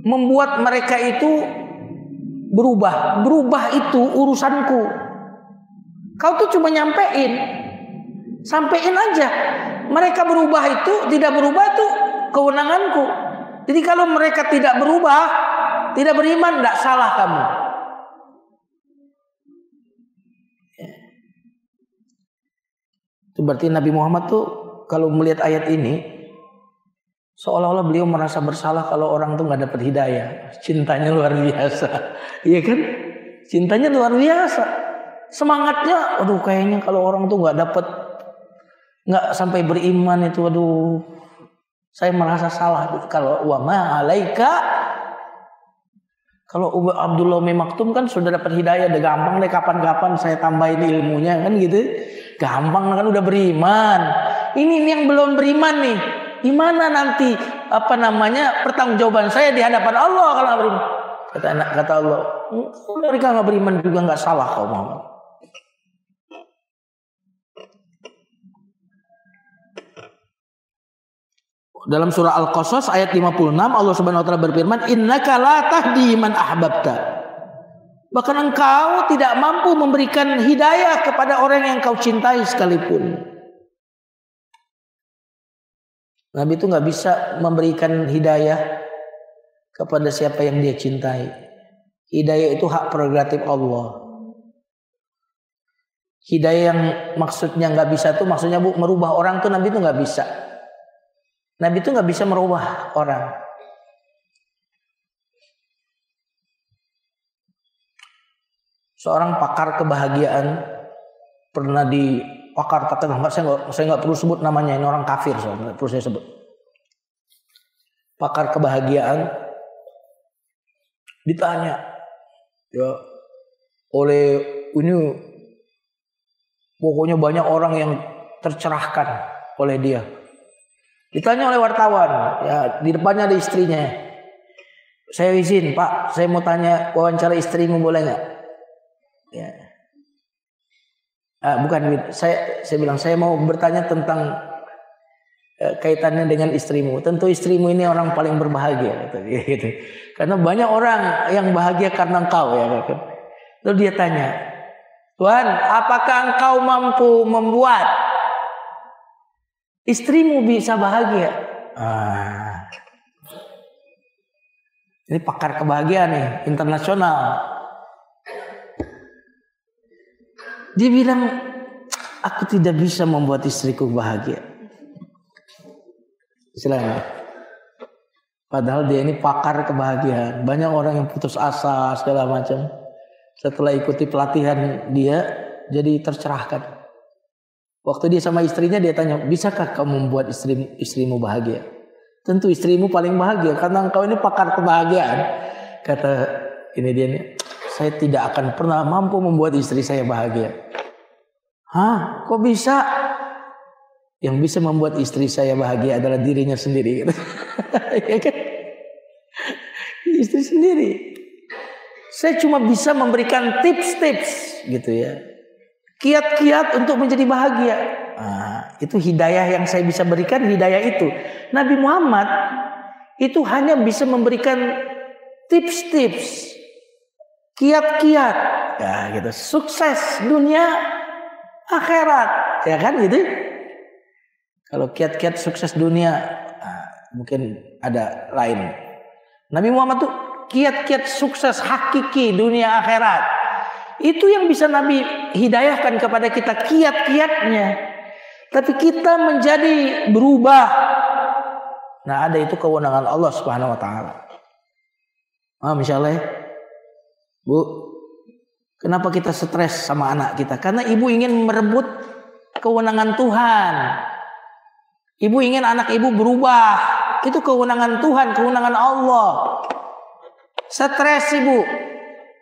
membuat mereka itu berubah. Berubah itu urusanku. Kau tuh cuma nyampein. Sampein aja. Mereka berubah itu, tidak berubah itu kewenanganku. Jadi kalau mereka tidak berubah, tidak beriman, tidak salah kamu. Itu berarti Nabi Muhammad tuh kalau melihat ayat ini, seolah-olah beliau merasa bersalah kalau orang tuh nggak dapat hidayah. Cintanya luar biasa, iya kan? Cintanya luar biasa. Semangatnya, aduh kayaknya kalau orang tuh nggak sampai beriman itu, aduh, saya merasa salah. Kalau wa ma 'alaika, kalau Abdullah Umi Maktum kan sudah dapat hidayah, udah gampang deh, kapan-kapan saya tambahin ilmunya kan gitu. Gampang kan udah beriman. Ini yang belum beriman nih. Gimana nanti pertanggungjawaban saya di hadapan Allah kalau nggak beriman? Kata Allah, mereka nggak beriman juga nggak salah kau Muhammad. Dalam surah Al-Qasas ayat 56 Allah Subhanahu wa taala berfirman, "Innaka la tahdi man ahbabta." Bahkan engkau tidak mampu memberikan hidayah kepada orang yang kau cintai sekalipun. Nabi itu nggak bisa memberikan hidayah kepada siapa yang dia cintai. Hidayah itu hak prerogatif Allah. Hidayah yang maksudnya nggak bisa tuh, maksudnya merubah orang tuh Nabi itu nggak bisa. Nabi itu nggak bisa merubah orang. Seorang pakar kebahagiaan pernah dipakar terkenal. Saya nggak perlu sebut namanya, ini orang kafir, nggak perlu saya sebut. Pakar kebahagiaan ditanya, ya oleh ini pokoknya banyak orang yang tercerahkan oleh dia. Ditanya oleh wartawan, ya di depannya ada istrinya. Saya izin Pak, saya mau tanya wawancara istrimu boleh nggak? Ya. Bukan, saya bilang saya mau bertanya tentang kaitannya dengan istrimu. Tentu istrimu ini orang paling berbahagia, gitu. Karena banyak orang yang bahagia karena engkau, ya. Lalu dia tanya, Tuhan, apakah engkau mampu membuat istrimu bisa bahagia? Ini pakar kebahagiaan nih, internasional. Dia bilang, aku tidak bisa membuat istriku bahagia. Silakan. Padahal dia ini pakar kebahagiaan. Banyak orang yang putus asa segala macam. Setelah ikuti pelatihan dia jadi tercerahkan. Waktu dia sama istrinya dia tanya, bisakah kamu membuat istrimu bahagia? Tentu istrimu paling bahagia karena engkau ini pakar kebahagiaan. Kata ini dia nih, saya tidak akan pernah mampu membuat istri saya bahagia. Hah? Kok bisa? Yang bisa membuat istri saya bahagia adalah dirinya sendiri. Ya kan? Istri sendiri. Saya cuma bisa memberikan tips-tips gitu ya. Kiat-kiat untuk menjadi bahagia. Itu hidayah yang saya bisa berikan, hidayah itu. Nabi Muhammad itu hanya bisa memberikan tips-tips, kiat-kiat, ya gitu, sukses dunia akhirat, ya kan gitu. Kalau kiat-kiat sukses dunia, mungkin ada lain. Nabi Muhammad tuh kiat-kiat sukses hakiki dunia akhirat. Itu yang bisa Nabi hidayahkan kepada kita, kiat-kiatnya. Tapi kita menjadi berubah. Nah, ada itu kewenangan Allah Subhanahu wa taala. Misalnya, Bu, kenapa kita stres sama anak kita? Karena ibu ingin merebut kewenangan Tuhan. Ibu ingin anak ibu berubah. Itu kewenangan Tuhan, kewenangan Allah. Stres ibu.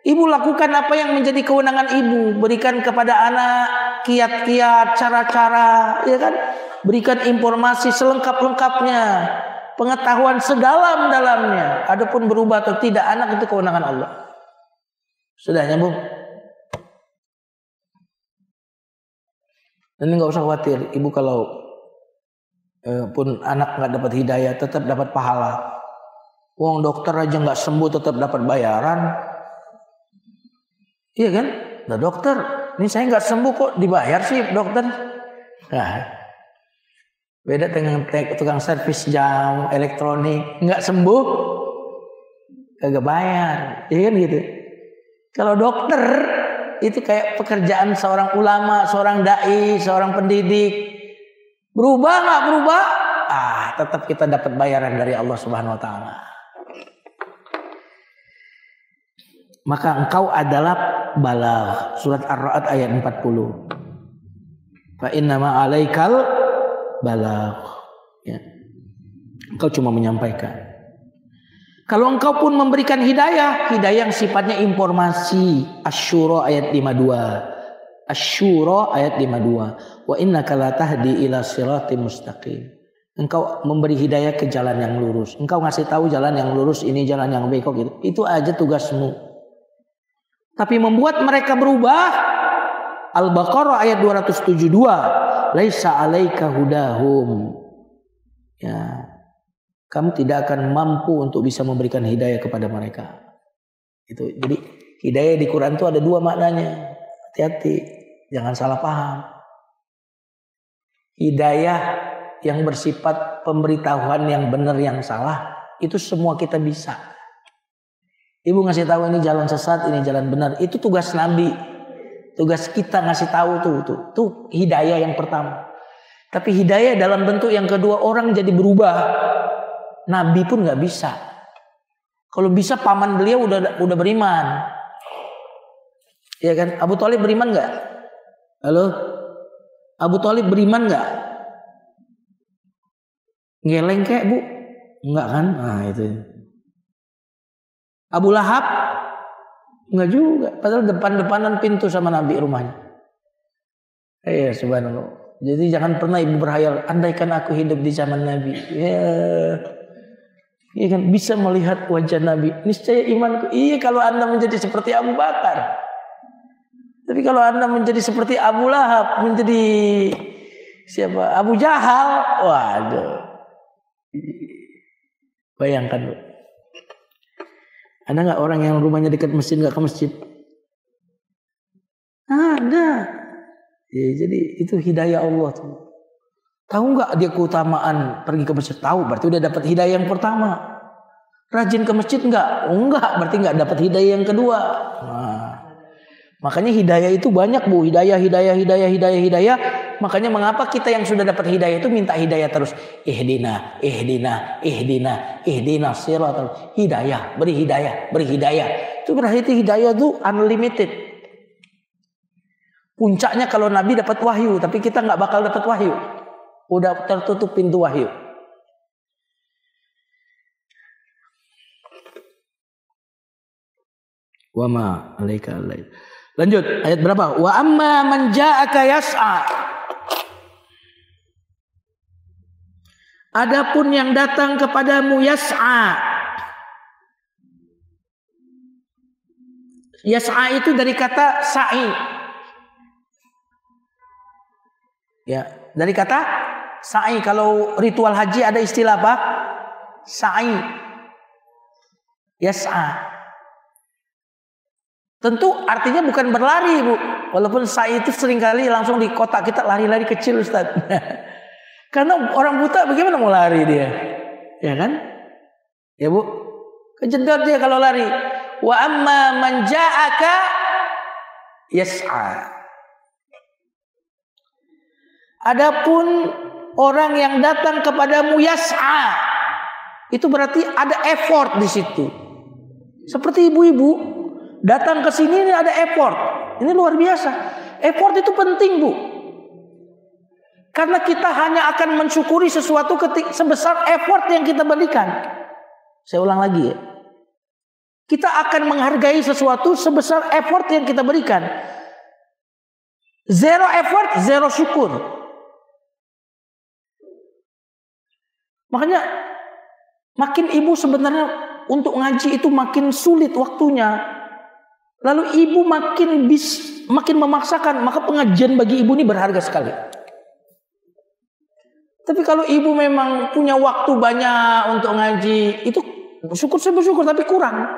Ibu lakukan apa yang menjadi kewenangan ibu. Berikan kepada anak kiat-kiat, cara-cara, ya kan? Berikan informasi selengkap-lengkapnya. Pengetahuan sedalam-dalamnya. Adapun berubah atau tidak anak itu kewenangan Allah. Sudah nyambung? Dan nggak usah khawatir. Ibu kalau pun anak nggak dapat hidayah tetap dapat pahala. Wong dokter aja nggak sembuh tetap dapat bayaran. Iya kan? Nah dokter, ini saya nggak sembuh kok dibayar sih dokter. Nah, beda dengan tukang servis jam elektronik nggak sembuh, kagak bayar, iya kan gitu. Kalau dokter itu kayak pekerjaan seorang ulama, seorang dai, seorang pendidik. Berubah nggak berubah? Tetap kita dapat bayaran dari Allah Subhanahu Wa Taala. Maka engkau adalah balagh. Surat Ar-Ra'd ayat 40. Fa innama 'alaikal balagh. Ya. Engkau cuma menyampaikan. Kalau engkau pun memberikan hidayah yang sifatnya informasi. Asy-Syura ayat 52. Asy-Syura ayat 52. Wa innaka la tahdi ila siratim mustaqim. Engkau memberi hidayah ke jalan yang lurus. Engkau ngasih tahu jalan yang lurus, ini jalan yang bengkok gitu. Itu aja tugasmu. Tapi membuat mereka berubah. Al-Baqarah ayat 272. Laisa 'alaika hudahum. Ya. Kamu tidak akan mampu untuk bisa memberikan hidayah kepada mereka. Itu. Jadi hidayah di Quran itu ada dua maknanya. Hati-hati, jangan salah paham. Hidayah yang bersifat pemberitahuan yang benar yang salah itu semua kita bisa. Ibu ngasih tahu ini jalan sesat, ini jalan benar. Itu tugas Nabi. Tugas kita ngasih tahu tuh hidayah yang pertama. Tapi hidayah dalam bentuk yang kedua orang jadi berubah. Nabi pun nggak bisa. Kalau bisa paman beliau udah beriman. Iya kan? Abu Thalib beriman nggak? Halo? Abu Thalib beriman nggak? Ngeleng kayak bu? Enggak kan? Nah itu. Abu Lahab? Enggak juga. Padahal depan-depanan pintu sama Nabi rumahnya. Iya subhanallah. Jadi jangan pernah ibu berhayal. Andaikan aku hidup di zaman Nabi. Iya kan? Bisa melihat wajah Nabi. Niscaya imanku. Iya kalau anda menjadi seperti Abu Bakar. Tapi kalau anda menjadi seperti Abu Lahab. Menjadi siapa? Abu Jahal. Waduh. Bayangkan bu. Ada nggak orang yang rumahnya dekat masjid nggak ke masjid? Ada. Ya, jadi itu hidayah Allah tuh. Tahu nggak dia keutamaan pergi ke masjid? Tahu, berarti udah dapat hidayah yang pertama. Rajin ke masjid nggak? Enggak, berarti nggak dapat hidayah yang kedua. Nah, makanya hidayah itu banyak bu. Hidayah. Makanya mengapa kita yang sudah dapat hidayah itu minta hidayah terus. Ihdina siratal hidayah, beri hidayah. Itu berarti hidayah itu unlimited. Puncaknya kalau Nabi dapat wahyu, tapi kita nggak bakal dapat wahyu. Udah tertutup pintu wahyu. Wa ma alaika alaih. Lanjut ayat berapa? Wa amma man ja'aka yas'a. Adapun yang datang kepadamu yas'a. Yas'a itu dari kata sa'i. Ya, dari kata sa'i. Kalau ritual haji ada istilah apa? Sa'i. Yas'a. Tentu artinya bukan berlari bu. Walaupun sa'i itu seringkali langsung di kotak kita lari-lari kecil Ustaz. Karena orang buta bagaimana mau lari dia? Ya kan? Ya bu. Kejedot dia kalau lari. Wa amma man ja'aka yas'a. Adapun orang yang datang kepadamu yas'a. Itu berarti ada effort di situ. Seperti ibu-ibu datang ke sini ini ada effort. Ini luar biasa. Effort itu penting bu. Karena kita hanya akan mensyukuri sesuatu sebesar effort yang kita berikan. Saya ulang lagi ya. Kita akan menghargai sesuatu sebesar effort yang kita berikan. Zero effort, zero syukur. Makanya makin ibu sebenarnya untuk ngaji itu makin sulit waktunya. Lalu ibu makin memaksakan, maka pengajian bagi ibu ini berharga sekali. Tapi kalau ibu memang punya waktu banyak untuk ngaji, itu bersyukur tapi kurang.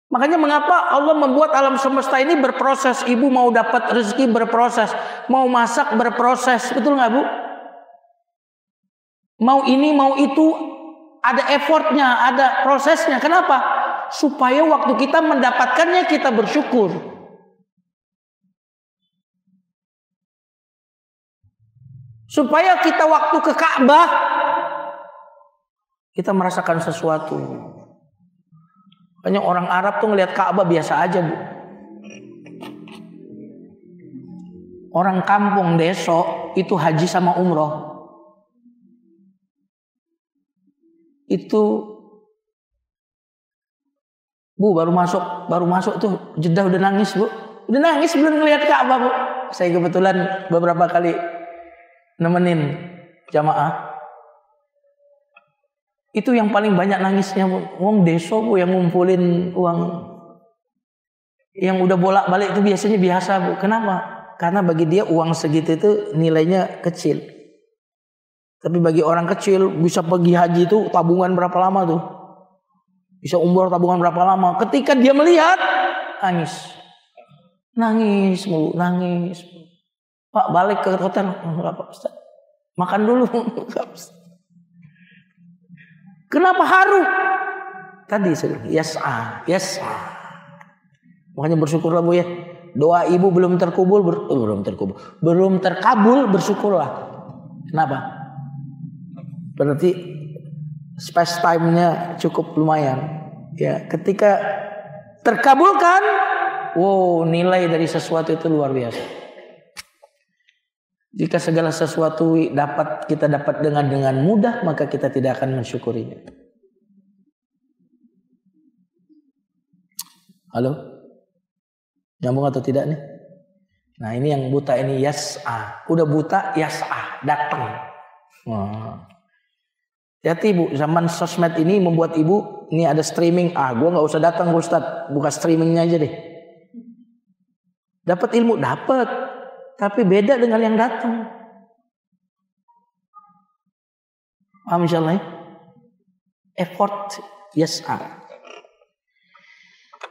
Makanya mengapa Allah membuat alam semesta ini berproses. Ibu mau dapat rezeki berproses, mau masak berproses, betul nggak Bu? Mau ini mau itu, ada effortnya, ada prosesnya. Kenapa? Supaya waktu kita mendapatkannya kita bersyukur. Supaya kita waktu ke Ka'bah kita merasakan sesuatu. Banyak orang Arab tuh ngelihat Ka'bah biasa aja, Bu. Orang kampung desa itu haji sama umroh. Itu Bu baru masuk tuh Jeddah udah nangis, Bu. Udah nangis belum ngelihat Ka'bah, Bu. Saya kebetulan beberapa kali nemenin jamaah. Itu yang paling banyak nangisnya, Bu. Wong desa, Bu, yang ngumpulin uang. Yang udah bolak-balik itu biasanya biasa, Bu. Kenapa? Karena bagi dia uang segitu itu nilainya kecil. Tapi bagi orang kecil bisa pergi haji itu tabungan berapa lama tuh? Bisa umroh tabungan berapa lama? Ketika dia melihat nangis. Nangis mulu, nangis. Pak balik ke hotel, enggak Pak Ustaz. Makan dulu, enggak Ustaz. Kenapa haru? Tadi saya bilang, yas'a. Makanya bersyukurlah Bu ya. Doa ibu belum terkabul, bersyukurlah. Kenapa? Berarti space time-nya cukup lumayan. Ya, ketika terkabulkan, wow, nilai dari sesuatu itu luar biasa. Jika segala sesuatu kita dapat dengan mudah, maka kita tidak akan mensyukurinya. Halo? Nyambung atau tidak nih? Nah ini yang buta ini yas'a. Udah buta yas'a, datang. Hati Bu, zaman sosmed ini membuat ibu, ini ada streaming. Gue gak usah datang Ustaz, buka streamingnya aja deh. Dapat ilmu, dapat. Tapi beda dengan yang datang. Paham insyaallah ya? Effort yas'a.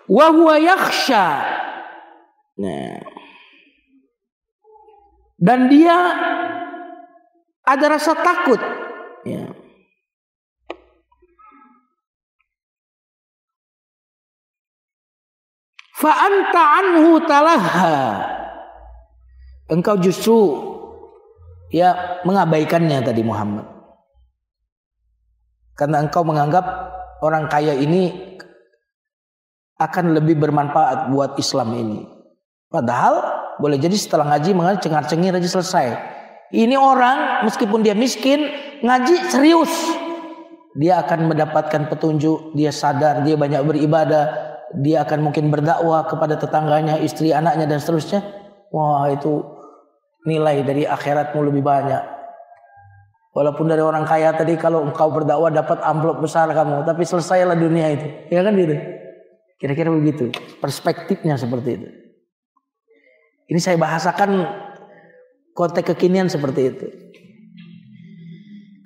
Wa huwa yakhsha. Nah. Dan dia ada rasa takut. Ya. Fa anta anhu talaha. Engkau justru ya mengabaikannya tadi Muhammad. Karena engkau menganggap orang kaya ini akan lebih bermanfaat buat Islam ini. Padahal boleh jadi setelah ngaji mengaji cengar-cengir aja selesai. Ini orang meskipun dia miskin ngaji serius. Dia akan mendapatkan petunjuk, dia sadar, dia banyak beribadah, dia akan mungkin berdakwah kepada tetangganya, istri, anaknya dan seterusnya. Wah, itu nilai dari akhiratmu lebih banyak. Walaupun dari orang kaya tadi kalau engkau berdakwah dapat amplop besar kamu, tapi selesailah dunia itu. Ya kan gitu. Kira-kira begitu. Perspektifnya seperti itu. Ini saya bahasakan konteks kekinian seperti itu.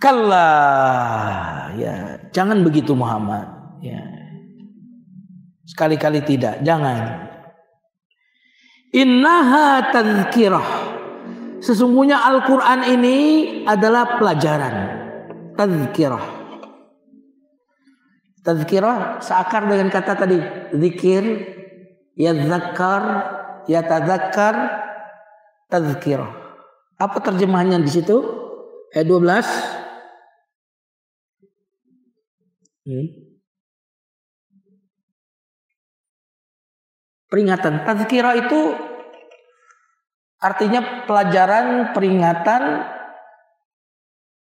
Kalla, ya, jangan begitu Muhammad. Ya. Sekali-kali tidak, jangan. Innaha tazkirah. Sesungguhnya Al-Quran ini adalah pelajaran. Tazkirah. Tazkirah seakar dengan kata tadi. Zikir, yadzakkar, yatadzakkar, tazkirah. Apa terjemahannya di situ? Ayat 12. Peringatan. Tazkirah itu artinya pelajaran, peringatan,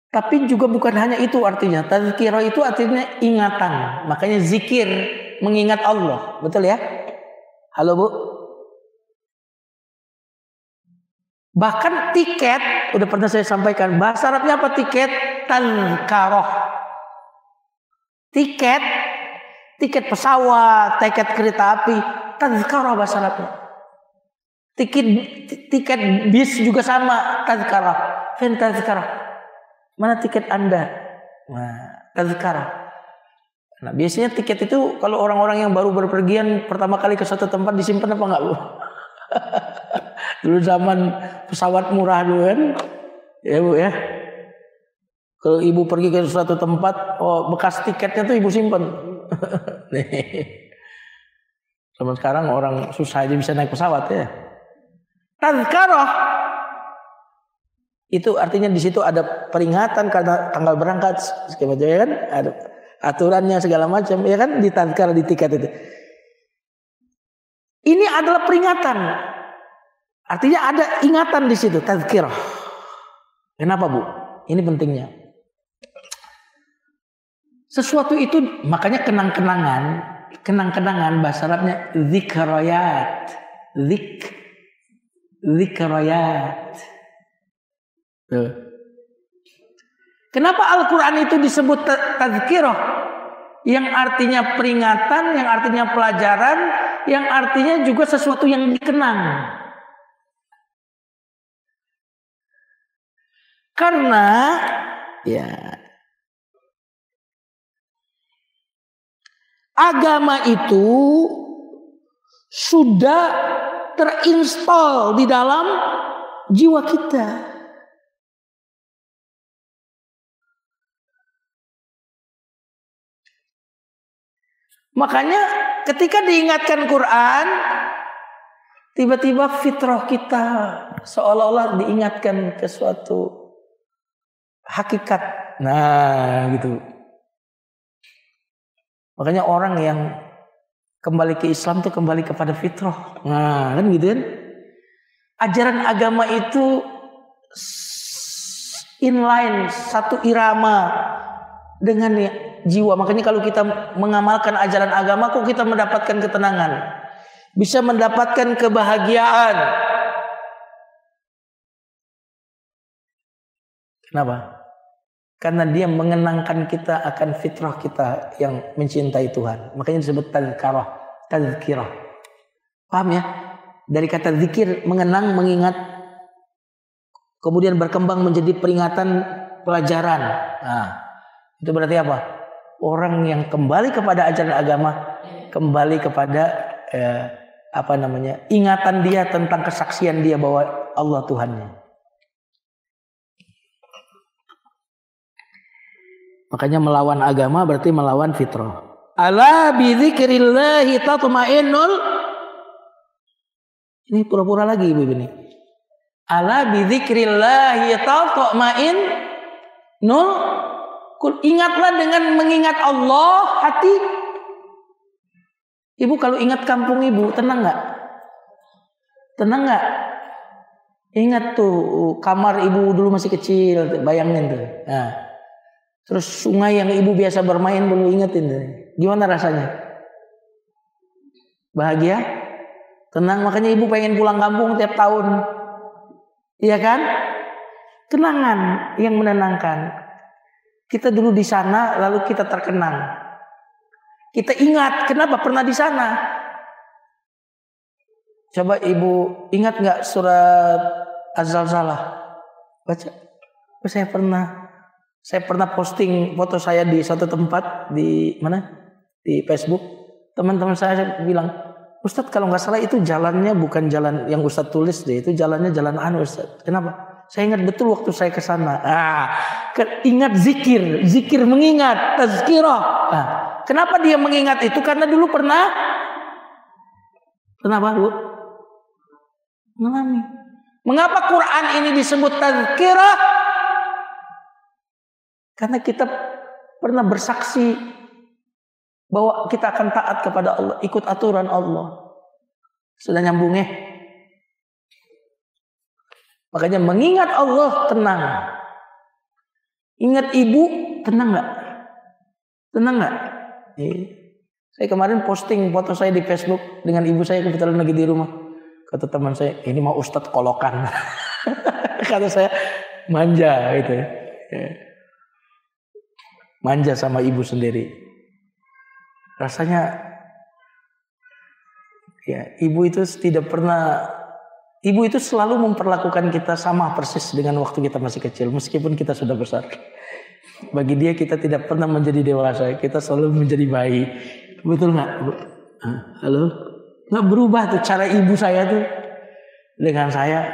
tapi juga bukan hanya itu artinya. Tazkirah itu artinya ingatan. Makanya zikir, mengingat Allah. Betul ya? Halo Bu? Bahkan tiket, udah pernah saya sampaikan, bahasa Arabnya apa tiket? Tazkarah. Tiket pesawat, tiket kereta api, tazkarah bahasa Arabnya. Tiket bis juga sama, tazkarah. Tazkarah. Mana tiket Anda? Nah, tazkarah. Nah, biasanya tiket itu kalau orang-orang yang baru berpergian pertama kali ke suatu tempat disimpan apa enggak, Bu? Dulu zaman pesawat murah dulu kan. Ya, Bu ya. Kalau ibu pergi ke suatu tempat, bekas tiketnya tuh ibu simpan. Zaman sekarang orang susah aja bisa naik pesawat ya. Tazkarah itu artinya di situ ada peringatan karena tanggal berangkat, ya kan? Ada aturannya segala macam, ya kan? Di tazkarah, di tiket itu. Ini adalah peringatan. Artinya ada ingatan di situ, tazkirah. Kenapa, Bu? Ini pentingnya. Sesuatu itu makanya kenang-kenangan bahasa Arabnya zikrayat. Zikrayat. Kenapa Al-Quran itu disebut tazkirah? Yang artinya peringatan, yang artinya pelajaran, yang artinya juga sesuatu yang dikenang. Karena ya agama itu sudah terinstall di dalam jiwa kita. Makanya ketika diingatkan Quran, tiba-tiba fitrah kita seolah-olah diingatkan ke suatu hakikat. Nah, gitu. Makanya orang yang kembali ke Islam itu kembali kepada fitrah. Nah, kan gitu kan. Ajaran agama itu inline, satu irama dengan jiwa. Makanya kalau kita mengamalkan ajaran agama, kok kita mendapatkan ketenangan, bisa mendapatkan kebahagiaan. Kenapa? Karena dia mengenangkan kita akan fitrah kita yang mencintai Tuhan. Makanya disebut tazkirah. Paham ya? Dari kata zikir, mengenang, mengingat, kemudian berkembang menjadi peringatan, pelajaran. Nah, itu berarti apa? Orang yang kembali kepada ajaran agama, kembali kepada ingatan dia tentang kesaksian dia bahwa Allah Tuhannya. Makanya melawan agama berarti melawan fitrah. Ala bidzikrillahi tatma'innul. Ini pura-pura lagi Ibu ini. Ala bidzikrillahi tatma'innul. Ingatlah dengan mengingat Allah hati. Ibu kalau ingat kampung Ibu tenang nggak? Tenang nggak? Ingat tuh kamar Ibu dulu masih kecil, bayangin tuh. Nah. Terus sungai yang Ibu biasa bermain dulu, ingetin. Gimana rasanya? Bahagia? Tenang, makanya Ibu pengen pulang kampung tiap tahun. Iya kan? Kenangan yang menenangkan. Kita dulu di sana, lalu kita terkenang. Kita ingat, kenapa pernah di sana? Coba Ibu ingat nggak surat Az-Zalzalah? Baca. Saya pernah posting foto saya di satu tempat di mana? Di Facebook. Teman-teman saya bilang, Ustadz kalau nggak salah itu jalannya bukan jalan yang Ustadz tulis deh, itu jalannya jalan anu Ustadz. Kenapa? Saya ingat betul waktu saya ke sana. Ingat zikir mengingat, tazkirah. Kenapa dia mengingat itu? Karena dulu pernah Bu? Mengalami. Mengapa Quran ini disebut tazkirah? Karena kita pernah bersaksi bahwa kita akan taat kepada Allah, ikut aturan Allah. Sudah nyambung ya? Makanya mengingat Allah tenang. Ingat ibu tenang nggak? Tenang nggak? Saya kemarin posting foto saya di Facebook dengan ibu saya kebetulan lagi di rumah. Kata teman saya, ini mau Ustadz kolokan. Kata saya, manja gitu ya. Manja sama ibu sendiri. Rasanya ya, ibu itu selalu memperlakukan kita sama persis dengan waktu kita masih kecil, meskipun kita sudah besar. Bagi dia kita tidak pernah menjadi dewasa, kita selalu menjadi bayi. Betul nggak? Halo? Nggak berubah tuh cara ibu saya tuh dengan saya,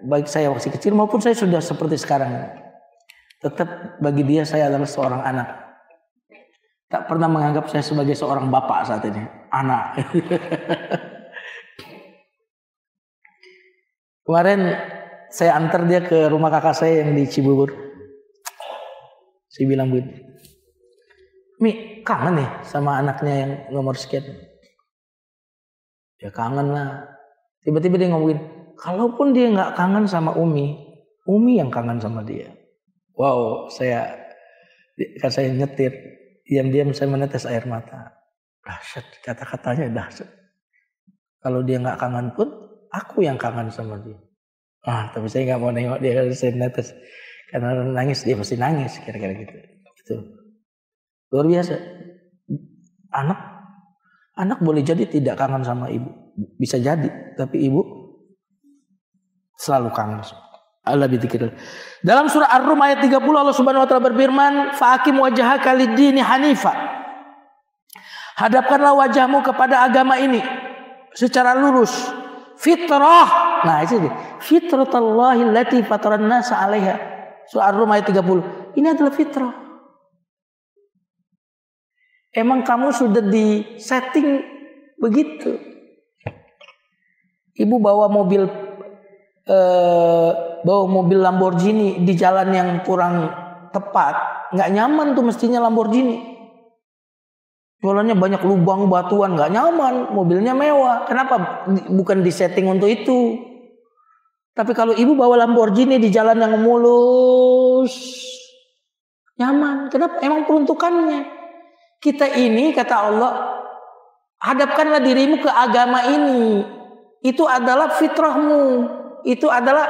baik saya masih kecil maupun saya sudah seperti sekarang. Tetap bagi dia saya adalah seorang anak. Tak pernah menganggap saya sebagai seorang bapak saat ini. Anak. Kemarin saya antar dia ke rumah kakak saya yang di Cibubur. Saya bilang, Bu, Mi, kangen nih sama anaknya yang nomor sekian. Ya kangen lah. Tiba-tiba dia ngomongin, kalaupun dia nggak kangen sama Umi yang kangen sama dia. Wow, kan saya nyetir, diam-diam saya menetes air mata. Dahsyat, kata-katanya dahsyat. Kalau dia nggak kangen pun, aku yang kangen sama dia. Tapi saya nggak mau nengok dia kalau saya netes. Karena nangis, dia pasti nangis, kira-kira gitu. Gitu. Luar biasa. Anak boleh jadi tidak kangen sama ibu. Bisa jadi, tapi ibu selalu kangen. Allah bidzikrillah. Dalam surah Ar-Rum ayat 30 Allah Subhanahu wa taala berfirman, "Fa'aqim wajhaka lid-dini hanifa." Hadapkanlah wajahmu kepada agama ini secara lurus. Fitrah. Nah, itu dia. Fitratallahi allati fataran nasa 'alaiha. Surah Ar-Rum ayat 30. Ini adalah fitrah. Emang kamu sudah di setting begitu. Ibu bawa mobil Lamborghini di jalan yang kurang tepat, nggak nyaman tuh mestinya Lamborghini. Jualannya banyak lubang batuan, nggak nyaman. Mobilnya mewah. Kenapa? Bukan di setting untuk itu. Tapi kalau ibu bawa Lamborghini di jalan yang mulus, nyaman. Kenapa? Emang peruntukannya. Kita ini, kata Allah, hadapkanlah dirimu ke agama ini. Itu adalah fitrahmu. Itu adalah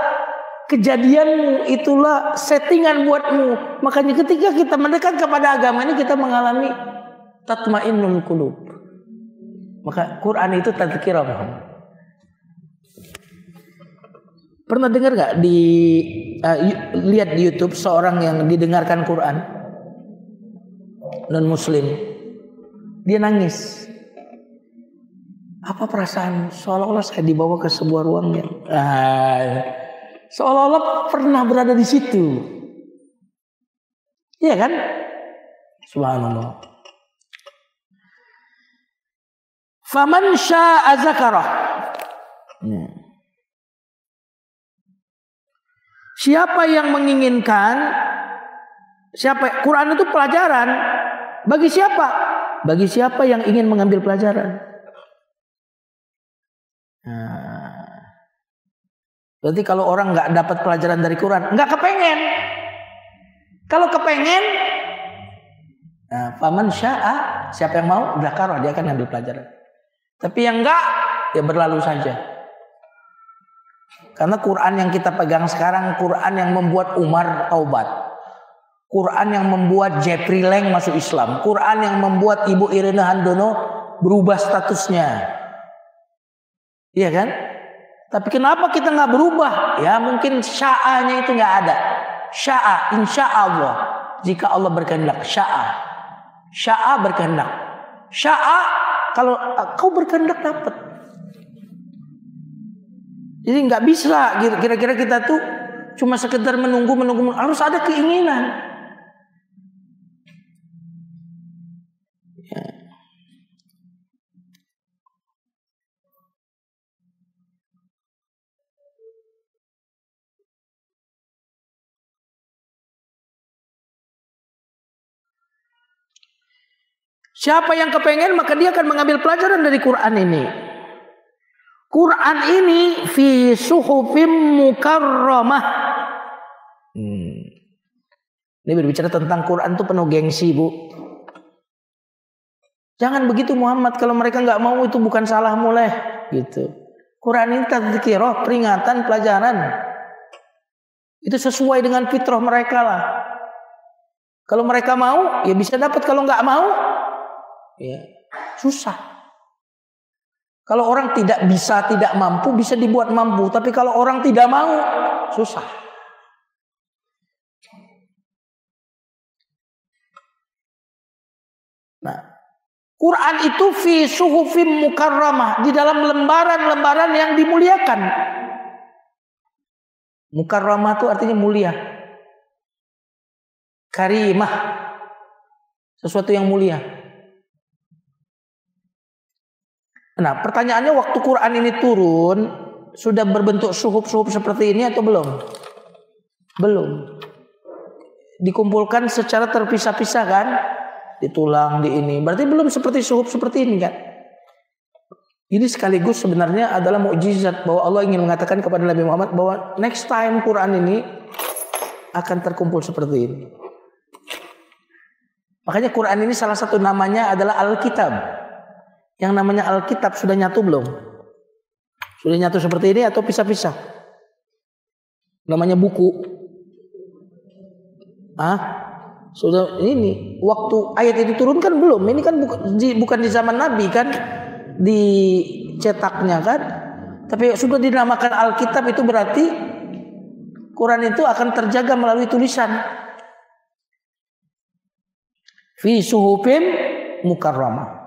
kejadianmu. Itulah settingan buatmu. Makanya ketika kita mendekat kepada agama ini, kita mengalami tatmainnul qulub. Maka Quran itu tadzkirah Muhammad. Pernah dengar gak lihat di YouTube seorang yang didengarkan Quran non muslim, dia nangis. Apa perasaan? Seolah-olah saya dibawa ke sebuah ruang yang seolah-olah pernah berada di situ. Iya kan? Subhanallah. Faman syaa'a zakarah. Siapa yang menginginkan, Quran itu pelajaran bagi siapa? Bagi siapa yang ingin mengambil pelajaran. Berarti kalau orang nggak dapat pelajaran dari Quran, nggak kepengen. Kalau kepengen, faman syaa, siapa yang mau, zakarah, dia akan ambil pelajaran. Tapi yang enggak, ya berlalu saja. Karena Quran yang kita pegang sekarang, Quran yang membuat Umar taubat, Quran yang membuat Jeffrey Leng masuk Islam, Quran yang membuat Ibu Irina Handono berubah statusnya. Iya kan? Tapi kenapa kita nggak berubah? Ya mungkin sya'anya itu nggak ada. Sya'a, insya Allah. Jika Allah berkehendak, sya'a berkehendak. Sya'a, kalau kau berkehendak dapat. Jadi nggak bisa kira-kira kita tuh cuma sekedar menunggu, harus ada keinginan. Ya. Siapa yang kepengen maka dia akan mengambil pelajaran dari Quran ini. Quran ini fi suhufim mukarramah. Ini berbicara tentang Quran itu penuh gengsi, Bu. Jangan begitu Muhammad, kalau mereka nggak mau itu bukan salahmu leh, gitu. Quran ini tadzkirah, peringatan, pelajaran. Itu sesuai dengan fitrah mereka lah. Kalau mereka mau, ya bisa dapat. Kalau nggak mau, ya susah. Kalau orang tidak bisa, tidak mampu, bisa dibuat mampu. Tapi kalau orang tidak mau, susah. Nah, Quran itu fi suhufim mukarramah, di dalam lembaran-lembaran yang dimuliakan. Mukarramah itu artinya mulia. Karimah, sesuatu yang mulia. Nah, pertanyaannya, waktu Quran ini turun sudah berbentuk suhuf-suhuf seperti ini atau belum? Belum. Dikumpulkan secara terpisah-pisah kan? Ditulang di ini. Berarti belum seperti suhuf seperti ini kan? Ini sekaligus sebenarnya adalah mukjizat bahwa Allah ingin mengatakan kepada Nabi Muhammad bahwa next time Quran ini akan terkumpul seperti ini. Makanya Quran ini salah satu namanya adalah Alkitab. Yang namanya Alkitab sudah nyatu belum? Sudah nyatu seperti ini atau pisah-pisah? Namanya buku. Sudah ini. Waktu ayat itu turun kan belum? Ini kan bukan di zaman Nabi kan? Dicetaknya kan? Tapi sudah dinamakan Alkitab, itu berarti Quran itu akan terjaga melalui tulisan. Fi suhufim mukarramah.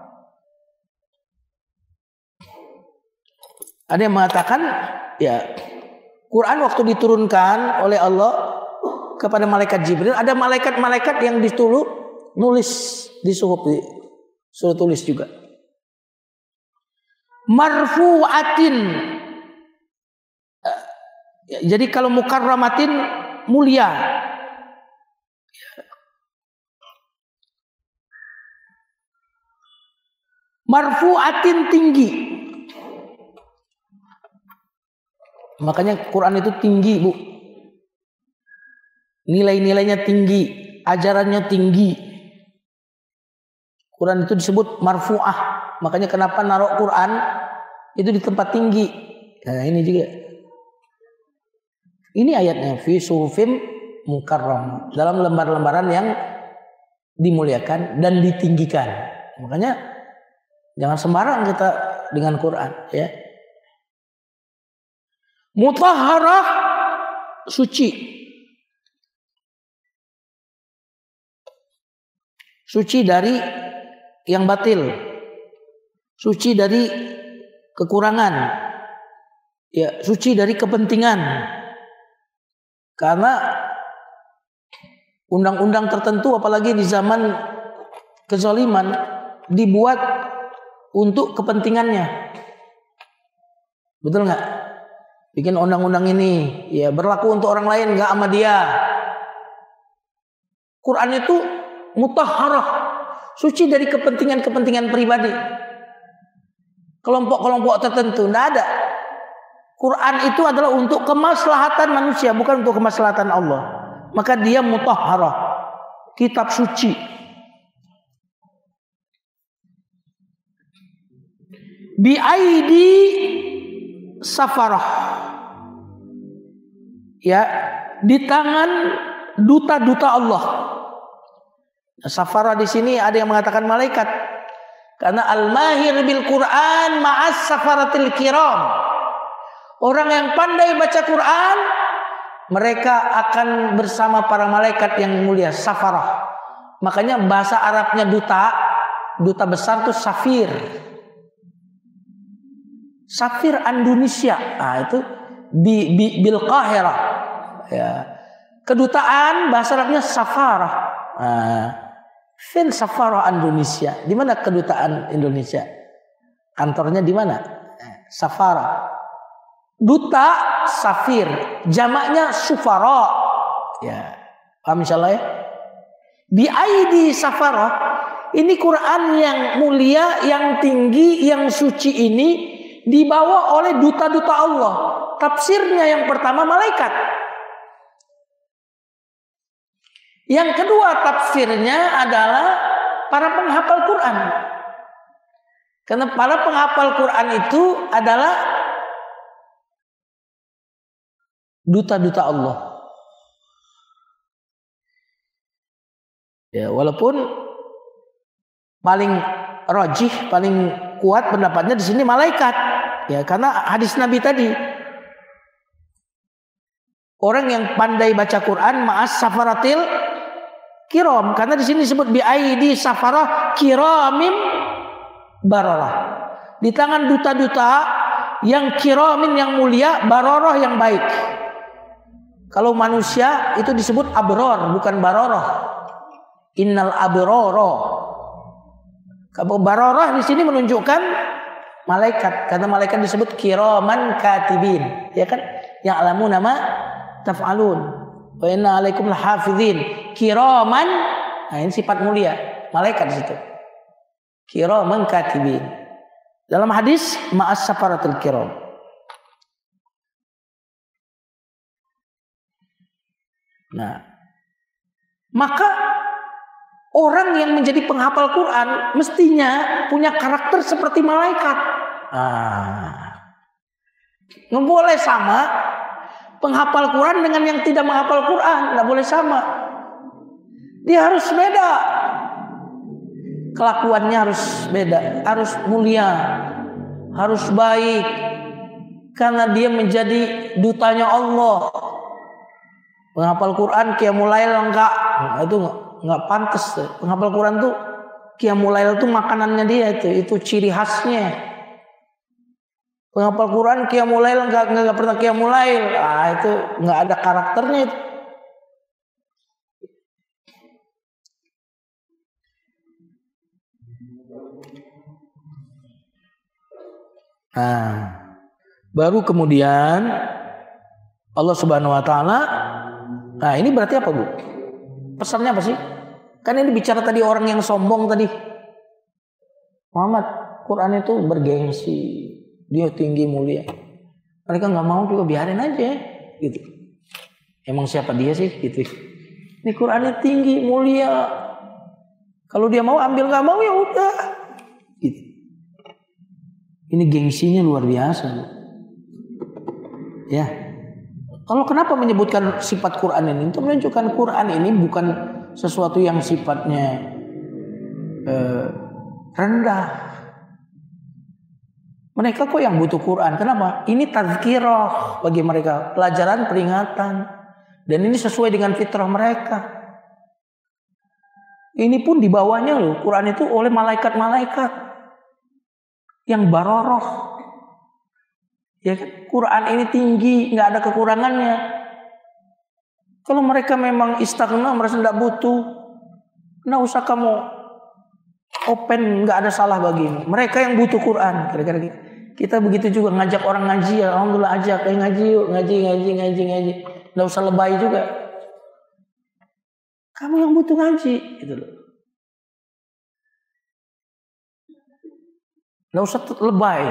Ada yang mengatakan, ya, Quran waktu diturunkan oleh Allah kepada malaikat Jibril, ada malaikat-malaikat yang nulis di suhuf, suruh tulis juga. Marfu'atin. Jadi kalau mukarramatin mulia. Marfu'atin tinggi. Makanya Quran itu tinggi, Bu. Nilai-nilainya tinggi, ajarannya tinggi. Quran itu disebut marfu'ah. Makanya kenapa naruh Quran itu di tempat tinggi. Nah, ini juga. Ini ayatnya fi suhufim mukarramah, dalam lembar-lembaran yang dimuliakan dan ditinggikan. Makanya jangan sembarang kita dengan Quran, ya. Mutahharah, suci. Suci dari yang batil. Suci dari kekurangan. Ya, suci dari kepentingan. Karena undang-undang tertentu, apalagi di zaman kezaliman, dibuat untuk kepentingannya. Betul nggak? Bikin undang-undang ini, ya berlaku untuk orang lain, nggak sama dia. Quran itu mutahharah, suci dari kepentingan-kepentingan pribadi, kelompok-kelompok tertentu. Nggak ada. Quran itu adalah untuk kemaslahatan manusia, bukan untuk kemaslahatan Allah. Maka dia mutahharah, kitab suci. Bi aidi safarah. Ya, di tangan duta-duta Allah. Safarah di sini ada yang mengatakan malaikat. Karena al-mahir bil Quran ma'as safaratil kiram. Orang yang pandai baca Quran, mereka akan bersama para malaikat yang mulia, safarah. Makanya bahasa Arabnya duta besar itu safir. Safir Indonesia. Nah, itu bil Qahirah. Ya. Kedutaan bahasa Arabnya safarah. Fil safarah Indonesia. Di mana kedutaan Indonesia? Kantornya di mana? Safarah. Duta safir, jamaknya sufara. Ya, paham insyaallah ya? Bi aidi safara. Ini Quran yang mulia, yang tinggi, yang suci ini dibawa oleh duta-duta Allah. Tafsirnya yang pertama malaikat. Yang kedua tafsirnya adalah para penghafal Quran. Karena para penghafal Quran itu adalah duta-duta Allah. Ya, walaupun paling rajih, paling kuat pendapatnya di sini malaikat. Ya, karena hadis Nabi tadi. Orang yang pandai baca Quran ma'as safaratil kiram, karena di sini disebut bi aidi safarah kiramim bararah. Di tangan duta-duta yang kiramin yang mulia, bararah yang baik. Kalau manusia itu disebut abror, bukan bararah. Innal abroro. Kalau bararah di sini menunjukkan malaikat, karena malaikat disebut kiraman katibin, ya kan? Ya'lamu nama taf'alun. Wa inna alaikum lahafizin kiraman. Nah, ini sifat mulia malaikat di situ. Kiraman katibin. Dalam hadis ma'as safaratul kiram. Nah, maka orang yang menjadi penghafal Quran mestinya punya karakter seperti malaikat. Nggak boleh sama penghafal Quran dengan yang tidak menghafal Quran. Nggak boleh sama. Dia harus beda. Kelakuannya harus beda. Harus mulia. Harus baik. Karena dia menjadi dutanya Allah. Penghafal Quran qiyamul lail enggak. Nah, itu nggak pantas. Penghafal Quran tuh qiyamul lail tuh makanannya dia itu ciri khasnya. Penghafal Quran qiyamul lail enggak pernah qiyamul lail. Itu nggak ada karakternya itu. Baru kemudian Allah Subhanahu wa taala. Nah, ini berarti apa, Bu? Pesannya apa sih? Kan ini bicara tadi orang yang sombong tadi. Muhammad, Quran itu bergengsi, dia tinggi mulia. Mereka nggak mau juga, biarin aja, gitu. Emang siapa dia sih, gitu? Ini Qurannya tinggi mulia. Kalau dia mau ambil, nggak mau ya udah, gitu. Ini gengsinya luar biasa, Bu. Ya. Kalau kenapa menyebutkan sifat Quran ini? Untuk menunjukkan Quran ini bukan sesuatu yang sifatnya rendah. Mereka kok yang butuh Quran. Kenapa? Ini tazkirah bagi mereka. Pelajaran, peringatan. Dan ini sesuai dengan fitrah mereka. Ini pun dibawanya loh. Quran itu oleh malaikat-malaikat. Yang baroroh. Ya, Quran ini tinggi, nggak ada kekurangannya. Kalau mereka memang istighna, merasa tidak butuh, nggak usah kamu open, nggak ada salah bagimu. Mereka yang butuh Quran, kira-kira gitu. Kita begitu juga ngajak orang ngaji, ya alhamdulillah ajak, ngaji yuk, ngaji, nggak usah lebay juga. Kamu yang butuh ngaji, gitu loh. Nggak usah lebay.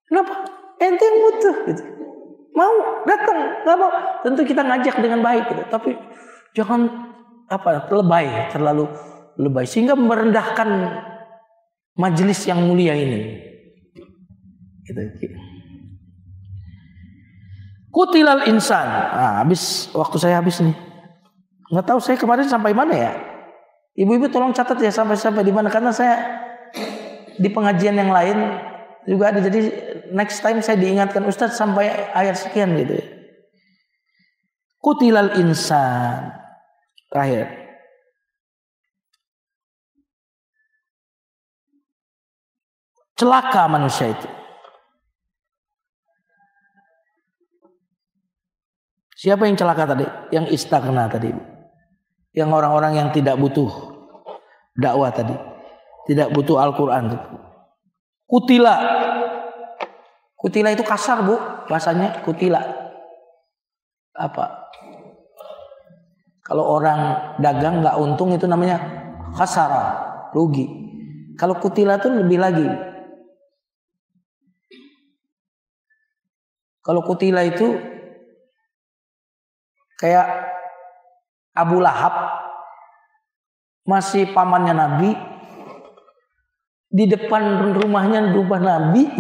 Kenapa? Ente yang butuh, gitu. Mau datang, nggak mau. Tentu kita ngajak dengan baik, gitu. Tapi jangan lebay, terlalu lebay sehingga merendahkan majelis yang mulia ini. Gitu. Kutilal insan. Waktu saya habis nih. Nggak tahu saya kemarin sampai mana ya. Ibu-ibu tolong catat ya sampai di mana, karena saya di pengajian yang lain juga ada, jadi next time saya diingatkan Ustadz sampai ayat sekian gitu ya. Kutilal insan. Terakhir. Celaka manusia itu. Siapa yang celaka tadi? Yang istighna tadi. Yang orang-orang yang tidak butuh dakwah tadi. Tidak butuh Al-Quran. Kutila. Kutila itu kasar, Bu. Bahasanya kutila. Apa? Kalau orang dagang nggak untung itu namanya khasara, rugi. Kalau kutila itu lebih lagi. Kalau Kutila itu kayak Abu Lahab, masih pamannya Nabi, di depan rumahnya rumah Nabi,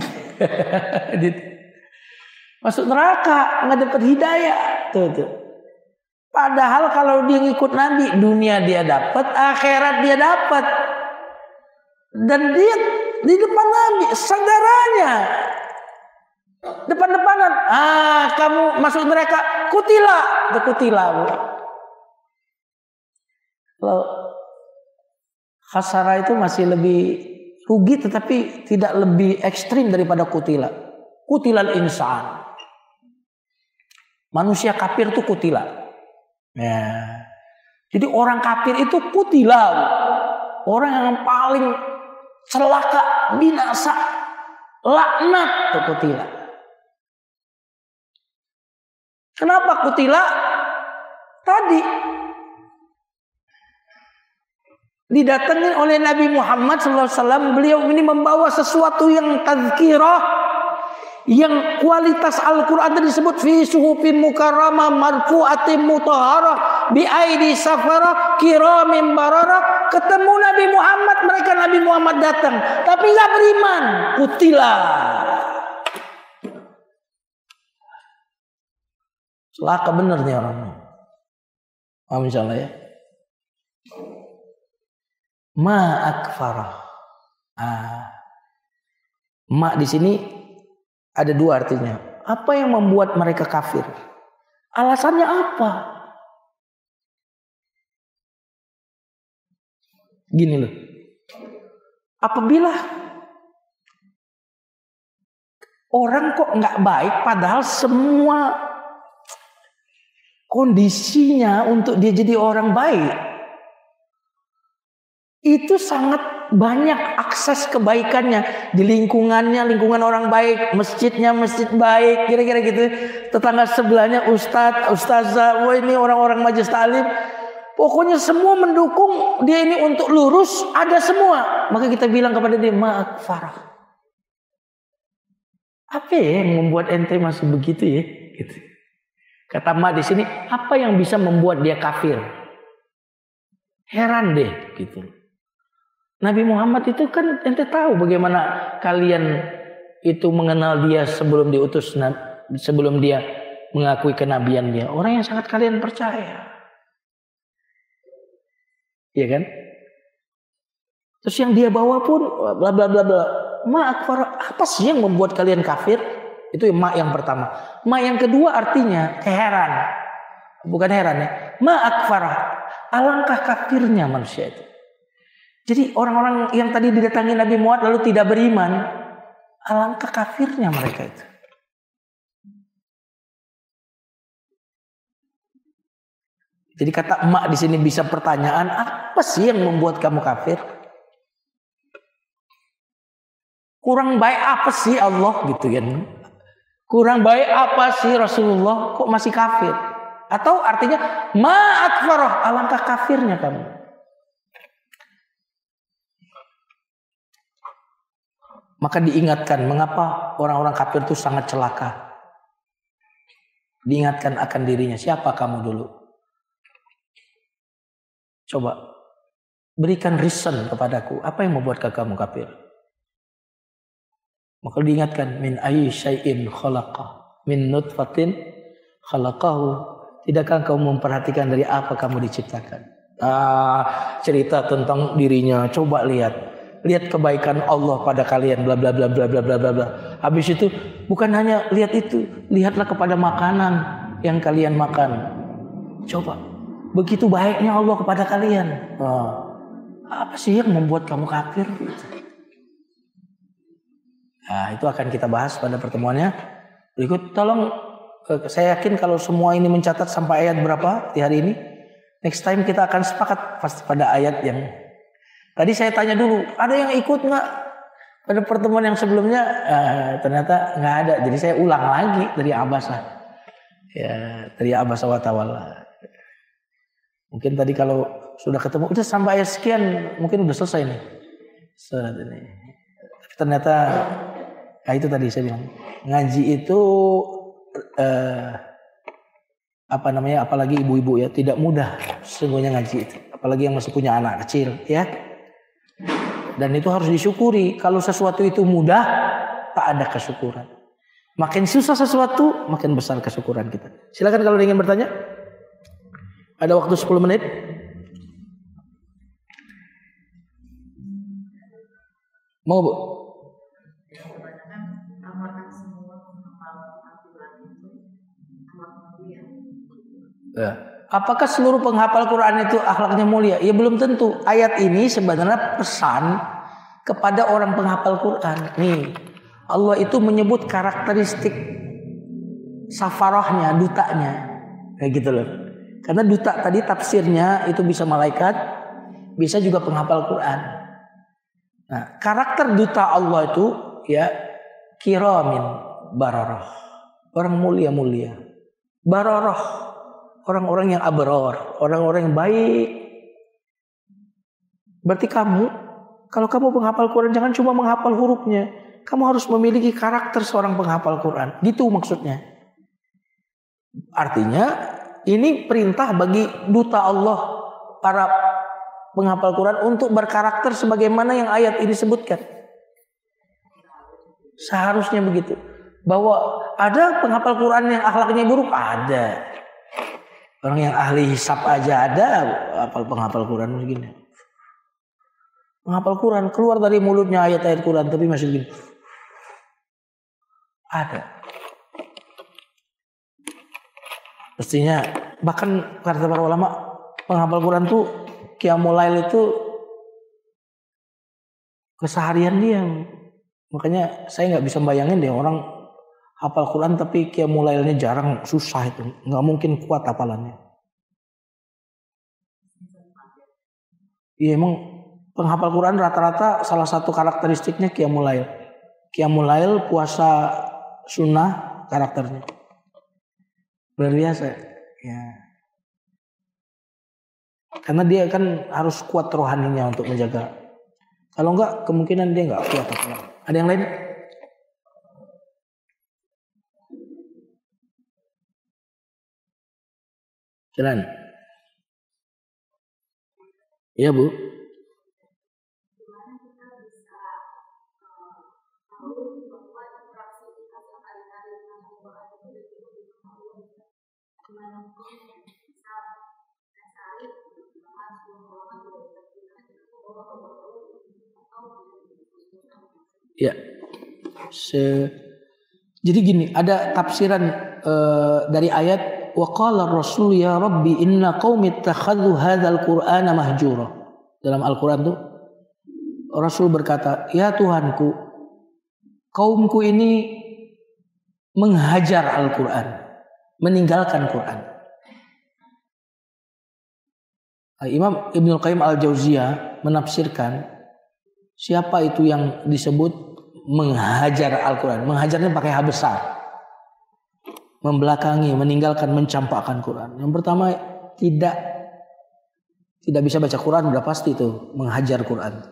masuk neraka, nggak dapat hidayah. Tuh. Padahal kalau dia ngikut Nabi, dunia dia dapat, akhirat dia dapat. Dan dia di depan Nabi, saudaranya, depan-depanan. Kamu masuk neraka, Kutila, itu Kutila. Kalau Khasara itu masih lebih rugi, tetapi tidak lebih ekstrim daripada Kutila. Kutilal insan. Manusia kafir itu Kutila. Ya. Jadi orang kafir itu Kutila. Orang yang paling celaka, binasa, laknat itu Kutila. Kenapa Kutila? Tadi didatangi oleh Nabi Muhammad SAW. Beliau ini membawa sesuatu yang tazkirah, yang kualitas Al-Quran disebut fi suhufin mukarramah marfu'atin mutahharah bi aidi safarah kiramin bararah. Ketemu Nabi Muhammad, mereka Nabi Muhammad datang tapi gak beriman. Kutila. Celaka bener nih orang. Paham insyaallah ya. Ma akfarah. Ma di sini ada dua artinya. Apa yang membuat mereka kafir? Alasannya apa? Gini loh. Apabila orang kok nggak baik, padahal semua kondisinya untuk dia jadi orang baik, itu sangat banyak akses kebaikannya di lingkungannya, lingkungan orang baik, masjidnya masjid baik, kira-kira gitu. Tetangga sebelahnya ustadz, ustazah, wah ini orang-orang majelis taklim, pokoknya semua mendukung dia ini untuk lurus, ada semua. Maka kita bilang kepada dia, maaf farah. Apa ya yang membuat ente masih begitu ya? Gitu. Kata Ma di sini, apa yang bisa membuat dia kafir? Heran deh, gitu. Nabi Muhammad itu kan ente tahu bagaimana kalian itu mengenal dia sebelum diutus, sebelum dia mengakui kenabian dia. Orang yang sangat kalian percaya. Iya kan? Terus yang dia bawa pun bla bla bla bla. Ma akfar, apa sih yang membuat kalian kafir? Itu ma yang pertama. Ma yang kedua artinya heran. Bukan heran ya. Ma akfar, alangkah kafirnya manusia itu. Jadi orang-orang yang tadi didatangi Nabi Muhammad lalu tidak beriman, alangkah kafirnya mereka itu. Jadi kata emak di sini bisa pertanyaan, apa sih yang membuat kamu kafir? Kurang baik apa sih Allah gitu kan? Kurang baik apa sih Rasulullah kok masih kafir? Atau artinya ma akfarah, alangkah kafirnya kamu. Maka diingatkan mengapa orang-orang kafir itu sangat celaka. Diingatkan akan dirinya, siapa kamu dulu? Coba berikan reason kepadaku, apa yang membuat kamu kafir? Maka diingatkan, min ayyi syai'in khalaqah, min nutfatin khalaqahu. Tidakkah kamu memperhatikan dari apa kamu diciptakan? Cerita tentang dirinya, coba lihat kebaikan Allah pada kalian, bla bla bla bla bla bla bla. Habis itu bukan hanya lihat itu, lihatlah kepada makanan yang kalian makan. Coba, begitu baiknya Allah kepada kalian. Apa sih yang membuat kamu kafir? Nah, itu akan kita bahas pada pertemuannya berikut. Tolong, saya yakin kalau semua ini mencatat sampai ayat berapa di hari ini. Next time kita akan sepakat pasti pada ayat yang tadi saya tanya dulu, ada yang ikut nggak pada pertemuan yang sebelumnya? Ternyata nggak ada. Jadi saya ulang lagi dari Abasa. Ya, dari Abasa wa Tawalla. Mungkin tadi kalau sudah ketemu, udah sampai ayat sekian, mungkin udah selesai nih surat ini. Ternyata, itu tadi saya bilang, ngaji itu apalagi ibu-ibu ya, tidak mudah sesungguhnya ngaji itu. Apalagi yang masih punya anak kecil ya. Dan itu harus disyukuri. Kalau sesuatu itu mudah, tak ada kesyukuran. Makin susah sesuatu, makin besar kesyukuran kita. Silakan kalau ingin bertanya. Ada waktu 10 menit. Mau Bu? Ya. Apakah seluruh penghafal Quran itu akhlaknya mulia? Ya belum tentu. Ayat ini sebenarnya pesan kepada orang penghafal Quran. Nih, Allah itu menyebut karakteristik safarahnya, dutanya. Kayak gitu loh. Karena duta tadi tafsirnya itu bisa malaikat, bisa juga penghafal Quran. Nah, karakter duta Allah itu ya kiramin bararah. Orang mulia-mulia. Bararah. Orang-orang yang abror, orang-orang yang baik. Berarti kalau kamu penghafal Quran, jangan cuma menghafal hurufnya. Kamu harus memiliki karakter seorang penghafal Quran. Gitu maksudnya. Artinya, ini perintah bagi duta Allah, para penghafal Quran, untuk berkarakter sebagaimana yang ayat ini sebutkan. Seharusnya begitu. Bahwa ada penghafal Quran yang akhlaknya buruk, ada. Orang yang ahli hisab aja ada penghafal Quran begini. Penghafal Quran keluar dari mulutnya ayat-ayat Quran tapi masih begini. Ada. Pastinya bahkan kata para ulama penghafal Quran tuh qiyamul lail itu keseharian dia. Makanya saya nggak bisa bayangin deh orang hafal Quran tapi qiyamul lailnya jarang, susah itu. Nggak mungkin kuat hafalannya. Iya emang penghafal Quran rata-rata salah satu karakteristiknya qiyamul lail. Qiyamul lail puasa sunnah karakternya. Luar biasa. Ya. Karena dia kan harus kuat rohaninya untuk menjaga. Kalau enggak kemungkinan dia enggak kuat. Ada yang lain? Jalan. Iya Bu. Ya. Jadi gini, ada tafsiran dari ayat wa qala ar-rasul ya rabbi inna qaumi ittakhadhu hadzal qur'ana mahjura. Dalam Al-Qur'an tuh Rasul berkata, "Ya Tuhanku, kaumku ini menghajar Al-Qur'an, meninggalkan Quran." Imam Ibnul Qayyim Al-Jauziyah menafsirkan siapa itu yang disebut menghajar Al-Quran. Menghajarnya pakai H besar. Membelakangi, meninggalkan, mencampakkan Quran. Yang pertama tidak bisa baca Quran, udah pasti itu menghajar Quran.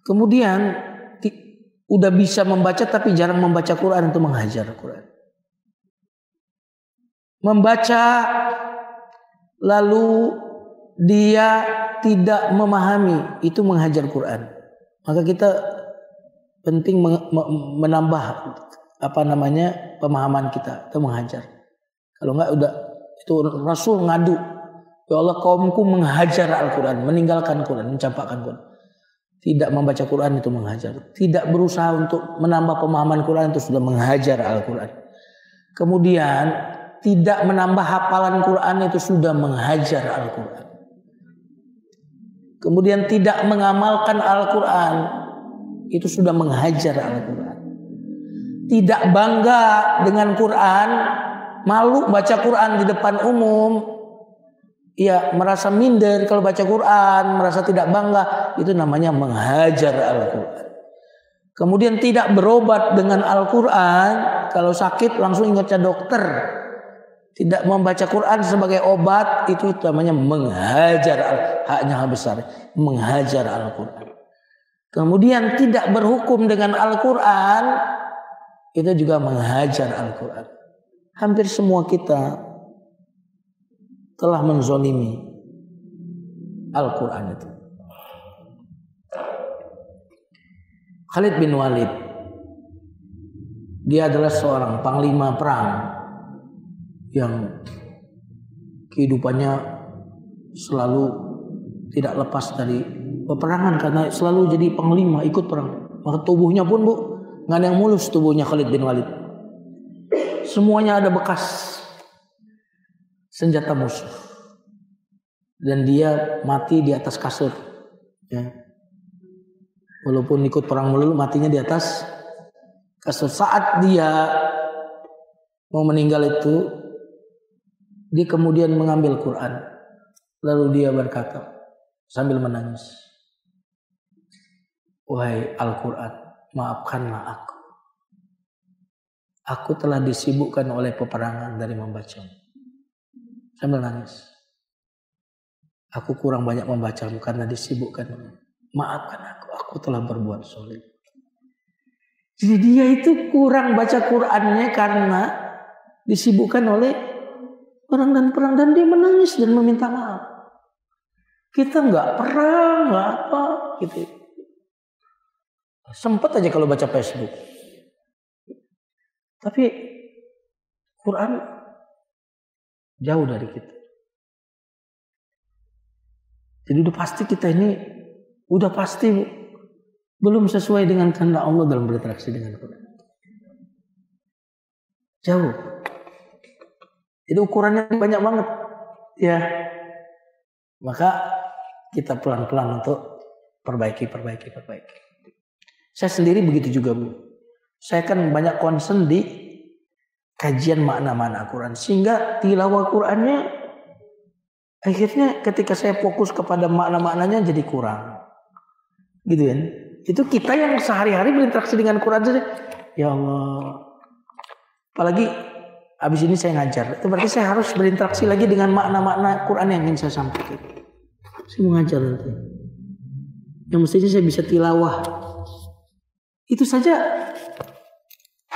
Kemudian udah bisa membaca tapi jarang membaca Quran, itu menghajar Quran. Membaca lalu dia tidak memahami, itu menghajar Quran. Maka kita penting menambah pemahaman kita, itu menghajar. Kalau enggak udah itu Rasul ngadu, ya Allah kaumku menghajar Al-Quran, meninggalkan Quran, mencampakkan Quran. Tidak membaca Quran itu menghajar. Tidak berusaha untuk menambah pemahaman Quran itu sudah menghajar Al-Quran. Kemudian tidak menambah hafalan Quran itu sudah menghajar Al-Quran. Kemudian tidak mengamalkan Al-Quran itu sudah menghajar Al-Quran. Tidak bangga dengan Quran, malu baca Quran di depan umum, ya merasa minder kalau baca Quran, merasa tidak bangga, itu namanya menghajar Al-Quran. Kemudian tidak berobat dengan Al-Quran, kalau sakit langsung ingatnya dokter. Tidak membaca Quran sebagai obat, itu namanya menghajar haknya besar, menghajar Al-Quran. Kemudian tidak berhukum dengan Al-Quran, itu juga menghajar Al-Quran. Hampir semua kita telah menzolimi Al-Quran itu. Khalid bin Walid, dia adalah seorang panglima perang yang kehidupannya selalu tidak lepas dari peperangan karena selalu jadi panglima, ikut perang. Maka tubuhnya pun nggak ada yang mulus tubuhnya Khalid bin Walid. Semuanya ada bekas senjata musuh. Dan dia mati di atas kasur. Ya. Walaupun ikut perang melulu, matinya di atas kasur. Saat dia mau meninggal itu, dia kemudian mengambil Quran. Lalu dia berkata sambil menangis, "Wahai Al-Quran, maafkanlah aku. Aku telah disibukkan oleh peperangan dari membacamu." Sambil nangis. "Aku kurang banyak membacamu karena disibukkan. Maafkan aku telah berbuat zalim." Jadi dia itu kurang baca Qurannya karena disibukkan oleh perang dan dia menangis dan meminta maaf. Kita nggak perang, nggak apa gitu. Sempet aja kalau baca Facebook. Tapi Quran jauh dari kita. Jadi udah pasti kita ini belum sesuai dengan kehendak Allah dalam berinteraksi dengan Quran. Jauh. Jadi ukurannya banyak banget. Ya. Maka kita pelan-pelan untuk perbaiki. Saya sendiri begitu juga, Bu. Saya kan banyak concern di kajian makna-makna Quran. Sehingga tilawah Qurannya akhirnya ketika saya fokus kepada makna-maknanya jadi kurang. Gitu kan. Itu kita yang sehari-hari berinteraksi dengan Quran saja. Ya Allah. Apalagi habis ini saya ngajar. Itu berarti saya harus berinteraksi lagi dengan makna-makna Quran yang ingin saya sampaikan. Saya mau ngajar nanti. Yang mestinya saya bisa tilawah. Itu saja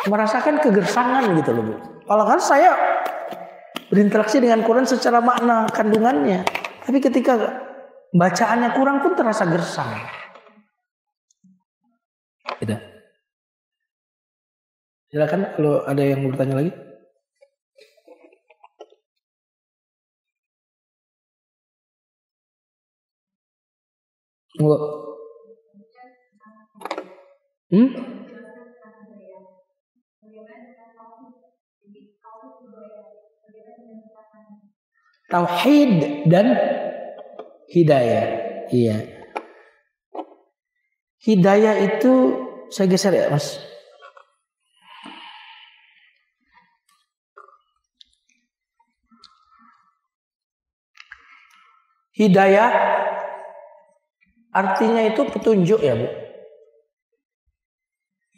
merasakan kegersangan gitu loh, Bu. Kalau kan saya berinteraksi dengan Quran secara makna kandungannya. Tapi ketika bacaannya kurang pun terasa gersang. Tidak. Silakan kalau ada yang mau bertanya lagi. Tauhid dan hidayah. Iya. Hidayah itu saya geser ya, Mas. Hidayah artinya itu petunjuk ya, Bu.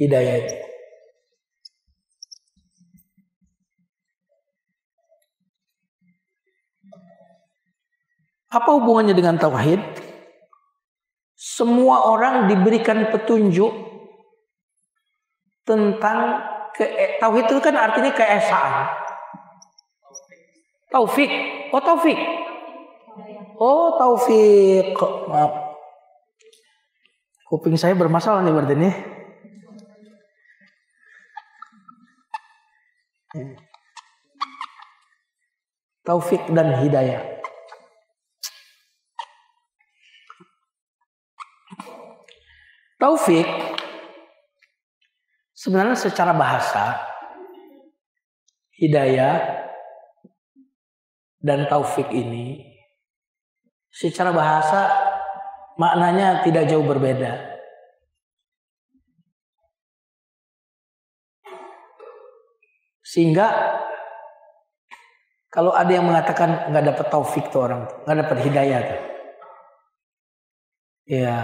Hidayah itu. Apa hubungannya dengan tauhid? Semua orang diberikan petunjuk tentang tauhid itu kan artinya keesaan. Taufik. Oh, taufik. Oh, taufik. Maaf. Kuping saya bermasalah nih berarti nih. Taufik dan hidayah. Taufik sebenarnya secara bahasa hidayah dan taufik ini secara bahasa maknanya tidak jauh berbeda. Sehingga kalau ada yang mengatakan nggak dapat taufik tuh orang, nggak dapat hidayah tuh. Ya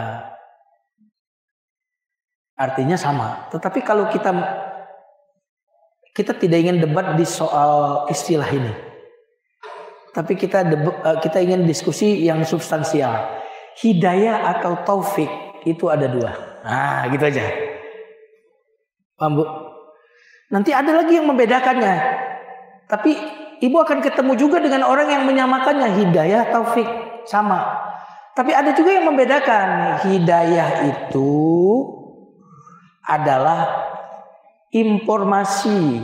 artinya sama. Tetapi kalau kita tidak ingin debat di soal istilah ini. Tapi kita ingin diskusi yang substansial. Hidayah atau taufik itu ada dua. Nah, gitu aja. Paham, Bu? Nanti ada lagi yang membedakannya. Tapi ibu akan ketemu juga dengan orang yang menyamakannya. Hidayah, taufik, sama. Tapi ada juga yang membedakan. Hidayah itu adalah informasi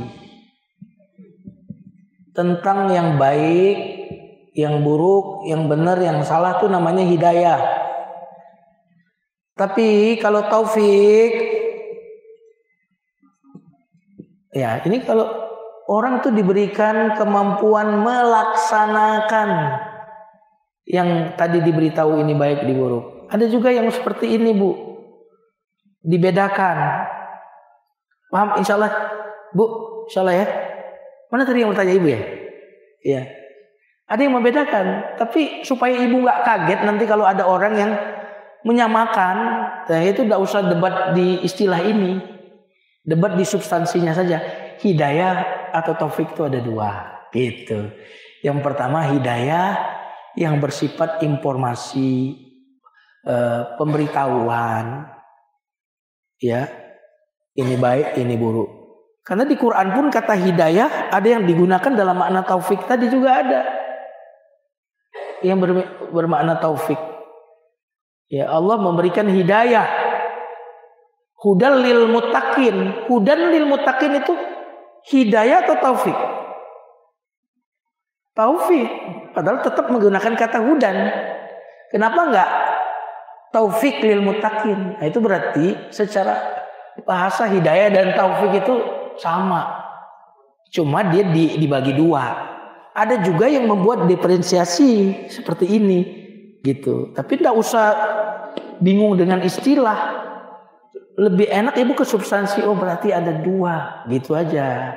tentang yang baik, yang buruk, yang benar, yang salah, itu namanya hidayah. Tapi kalau taufik, ya ini kalau orang tuh diberikan kemampuan melaksanakan yang tadi diberitahu ini baik di buruk. Ada juga yang seperti ini, Bu. Dibedakan. Paham insyaallah, Bu? Insyaallah ya. Mana tadi yang bertanya Ibu ya? Iya. Ada yang membedakan, tapi supaya Ibu nggak kaget nanti kalau ada orang yang menyamakan, nah itu tidak usah debat di istilah ini. Debat di substansinya saja. Hidayah atau taufik itu ada dua, gitu. Yang pertama hidayah yang bersifat informasi, pemberitahuan, ya, ini baik, ini buruk. Karena di Quran pun kata hidayah ada yang digunakan dalam makna taufik tadi juga ada. Yang bermakna taufik. Ya, Allah memberikan hidayah. Hudan lil muttaqin. Hudan lil muttaqin itu hidayah atau taufik? Taufik. Padahal tetap menggunakan kata hudan. Kenapa enggak taufik lil muttaqin? Nah, itu berarti secara bahasa hidayah dan taufik itu sama. Cuma dia dibagi dua. Ada juga yang membuat diferensiasi seperti ini gitu. Tapi tidak usah bingung dengan istilah. Lebih enak Ibu ke substansi. Oh berarti ada dua, gitu aja.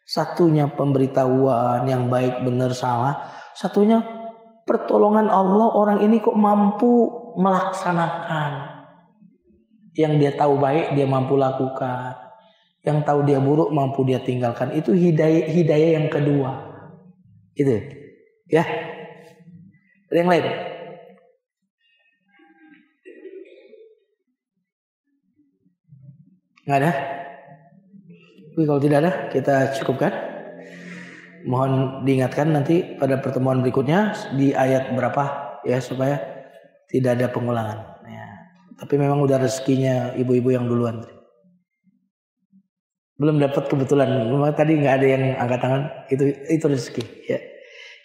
Satunya pemberitahuan yang baik benar salah. Satunya pertolongan Allah, orang ini kok mampu melaksanakan. Yang dia tahu baik dia mampu lakukan. Yang tahu dia buruk mampu dia tinggalkan. Itu hidayah yang kedua. Itu ya. Ada yang lain? Nggak ada? Tapi kalau tidak ada kita cukupkan. Mohon diingatkan nanti pada pertemuan berikutnya di ayat berapa ya supaya tidak ada pengulangan ya. Tapi memang udah rezekinya ibu-ibu yang duluan. Belum dapat kebetulan. Memang tadi nggak ada yang angkat tangan. Itu rezeki ya.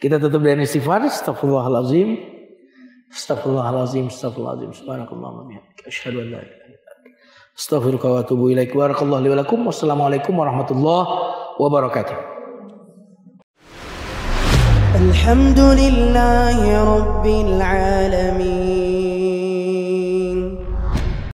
Kita tutup dengan istighfar. Astagfirullahalazim. Astagfirullahalazim. Astagfirullahalazim. Subhanakallahumma wa bihamdika asyhadu an la ilaha illa anta astaghfiruka wa atubu ilaik. Barakallahu li wa lakum. Wassalamualaikum warahmatullahi wabarakatuh. Alhamdulillahi rabbil alamin.